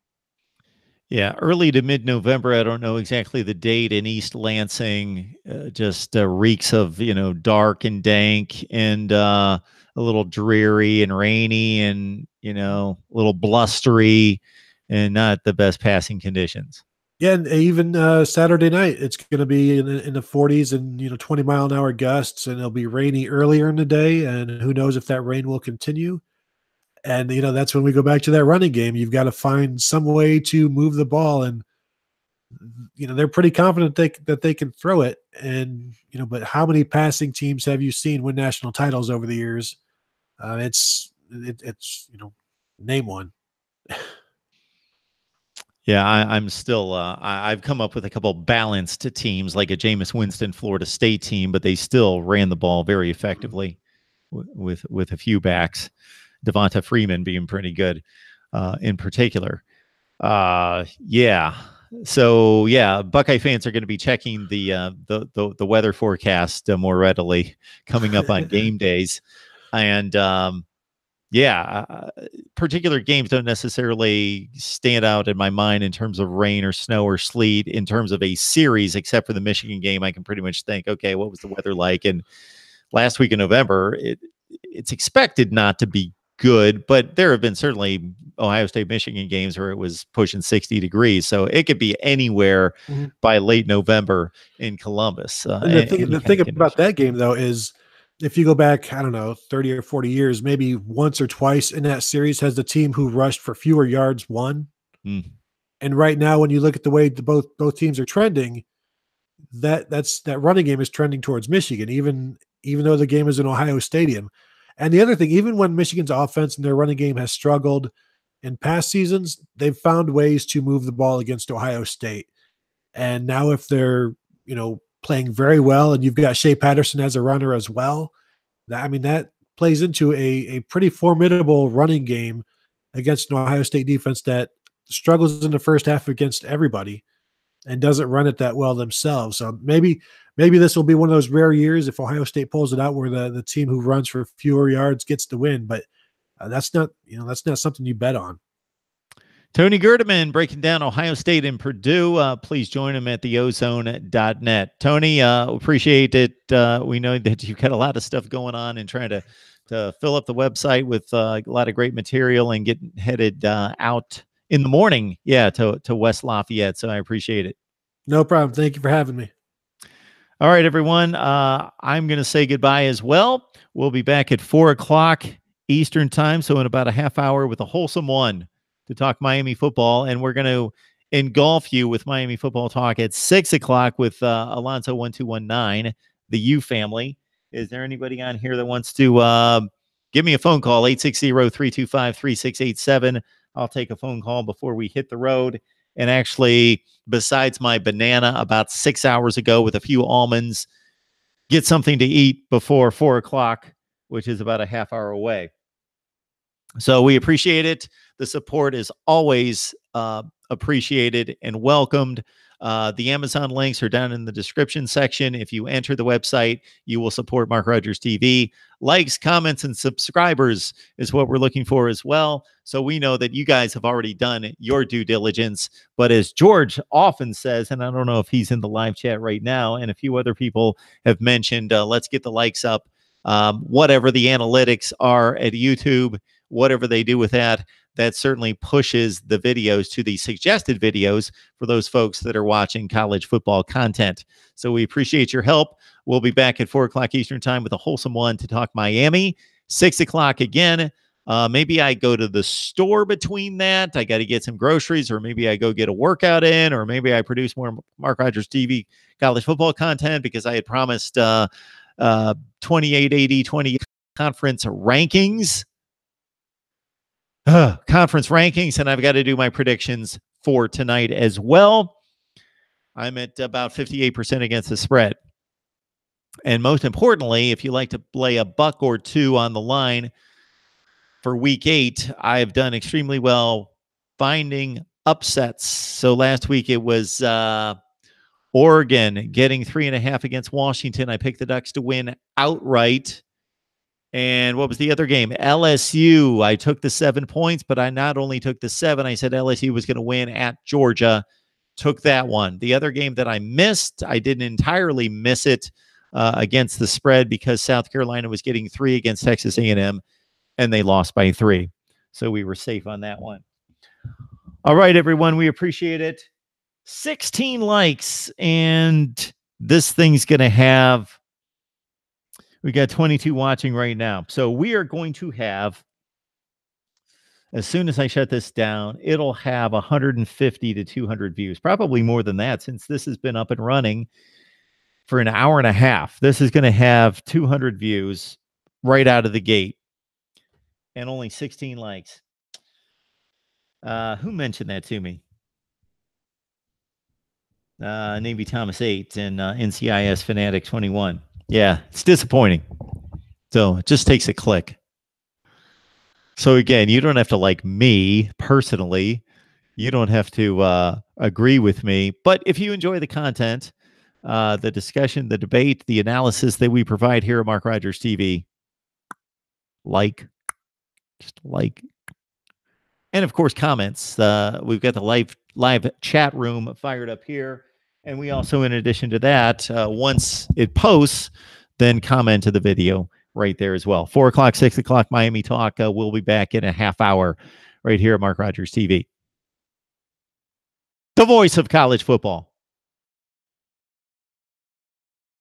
Yeah, early to mid-November. I don't know exactly the date in East Lansing. Just reeks of dark and dank and a little dreary and rainy and a little blustery and not the best passing conditions. Yeah, and even Saturday night, it's going to be in the 40s and 20-mile-an-hour gusts, and it'll be rainy earlier in the day. And who knows if that rain will continue? And that's when we go back to that running game. You've got to find some way to move the ball, and they're pretty confident that they can throw it. And but how many passing teams have you seen win national titles over the years? It's name one. Yeah, I'm still. I've come up with a couple balanced teams, like a Jameis Winston Florida State team, but they still ran the ball very effectively with a few backs. Devonta Freeman being pretty good, in particular. Yeah. So yeah, Buckeye fans are going to be checking the weather forecast more readily coming up on game days, and particular games don't necessarily stand out in my mind in terms of rain or snow or sleet. In terms of a series, except for the Michigan game, I can pretty much think, okay, what was the weather like? And last week in November, it's expected not to be good, but there have been certainly Ohio State Michigan games where it was pushing 60 degrees. So it could be anywhere by late November in Columbus. And the thing about that game, though, is if you go back, I don't know, 30 or 40 years, maybe once or twice in that series has the team who rushed for fewer yards won. And right now, when you look at the way both teams are trending, that running game is trending towards Michigan, even though the game is in Ohio Stadium. And the other thing, even when Michigan's offense and their running game has struggled in past seasons, they've found ways to move the ball against Ohio State. And now if they're, playing very well, and you've got Shea Patterson as a runner as well, that plays into a pretty formidable running game against an Ohio State defense that struggles in the first half against everybody and doesn't run it that well themselves. So maybe this will be one of those rare years if Ohio State pulls it out where the team who runs for fewer yards gets the win. But that's not something you bet on. Tony Gerdeman breaking down Ohio State and Purdue. Please join him at theozone.net. Tony, appreciate it. We know that you've got a lot of stuff going on and trying to fill up the website with a lot of great material and get headed out in the morning, to West Lafayette. So I appreciate it. No problem. Thank you for having me. All right, everyone. I'm going to say goodbye as well. We'll be back at 4:00 Eastern time, so in about a half hour with a wholesome one to talk Miami football, and we're going to engulf you with Miami football talk at 6:00 with Alonso 1219, the U family. Is there anybody on here that wants to give me a phone call? 860-325-3687. I'll take a phone call before we hit the road. And actually, besides my banana about 6 hours ago with a few almonds, get something to eat before 4:00, which is about a half hour away. So we appreciate it. The support is always appreciated and welcomed. The Amazon links are down in the description section. If you enter the website, you will support Mark Rogers TV. Likes, comments, and subscribers is what we're looking for as well. So we know that you guys have already done your due diligence. But as George often says, and I don't know if he's in the live chat right now, and a few other people have mentioned, let's get the likes up. Whatever the analytics are at YouTube, whatever they do with that, that certainly pushes the videos to the suggested videos for those folks that are watching college football content. So we appreciate your help. We'll be back at 4:00 Eastern time with a wholesome one to talk Miami. 6:00 again. Maybe I go to the store between that. I got to get some groceries, or maybe I go get a workout in, or maybe I produce more Mark Rogers TV college football content because I had promised 28, 80, 20 conference rankings. conference rankings, and I've got to do my predictions for tonight as well. I'm at about 58% against the spread. And most importantly, if you like to play a buck or two on the line for week 8, I've done extremely well finding upsets. So last week it was Oregon getting 3.5 against Washington. I picked the Ducks to win outright. And what was the other game? LSU. I took the 7 points, but I not only took the 7, I said LSU was going to win at Georgia. Took that one. The other game that I missed, I didn't entirely miss it against the spread because South Carolina was getting 3 against Texas A&M, and they lost by 3. So we were safe on that one. All right, everyone. We appreciate it. 16 likes, and this thing's going to have, we got 22 watching right now. So we are going to have, as soon as I shut this down, it'll have 150 to 200 views, probably more than that, since this has been up and running for an hour and a half. This is going to have 200 views right out of the gate and only 16 likes. Who mentioned that to me? Navy Thomas 8 and NCIS Fanatic 21. Yeah, it's disappointing. So it just takes a click. So again, you don't have to like me personally. You don't have to agree with me. But if you enjoy the content, the discussion, the debate, the analysis that we provide here at Mark Rogers TV, just like. And of course, comments. We've got the live chat room fired up here. And we also, in addition to that, once it posts, then comment to the video right there as well. 4 o'clock, 6 o'clock, Miami Talk. We'll be back in a half hour right here at Mark Rogers TV. The voice of college football.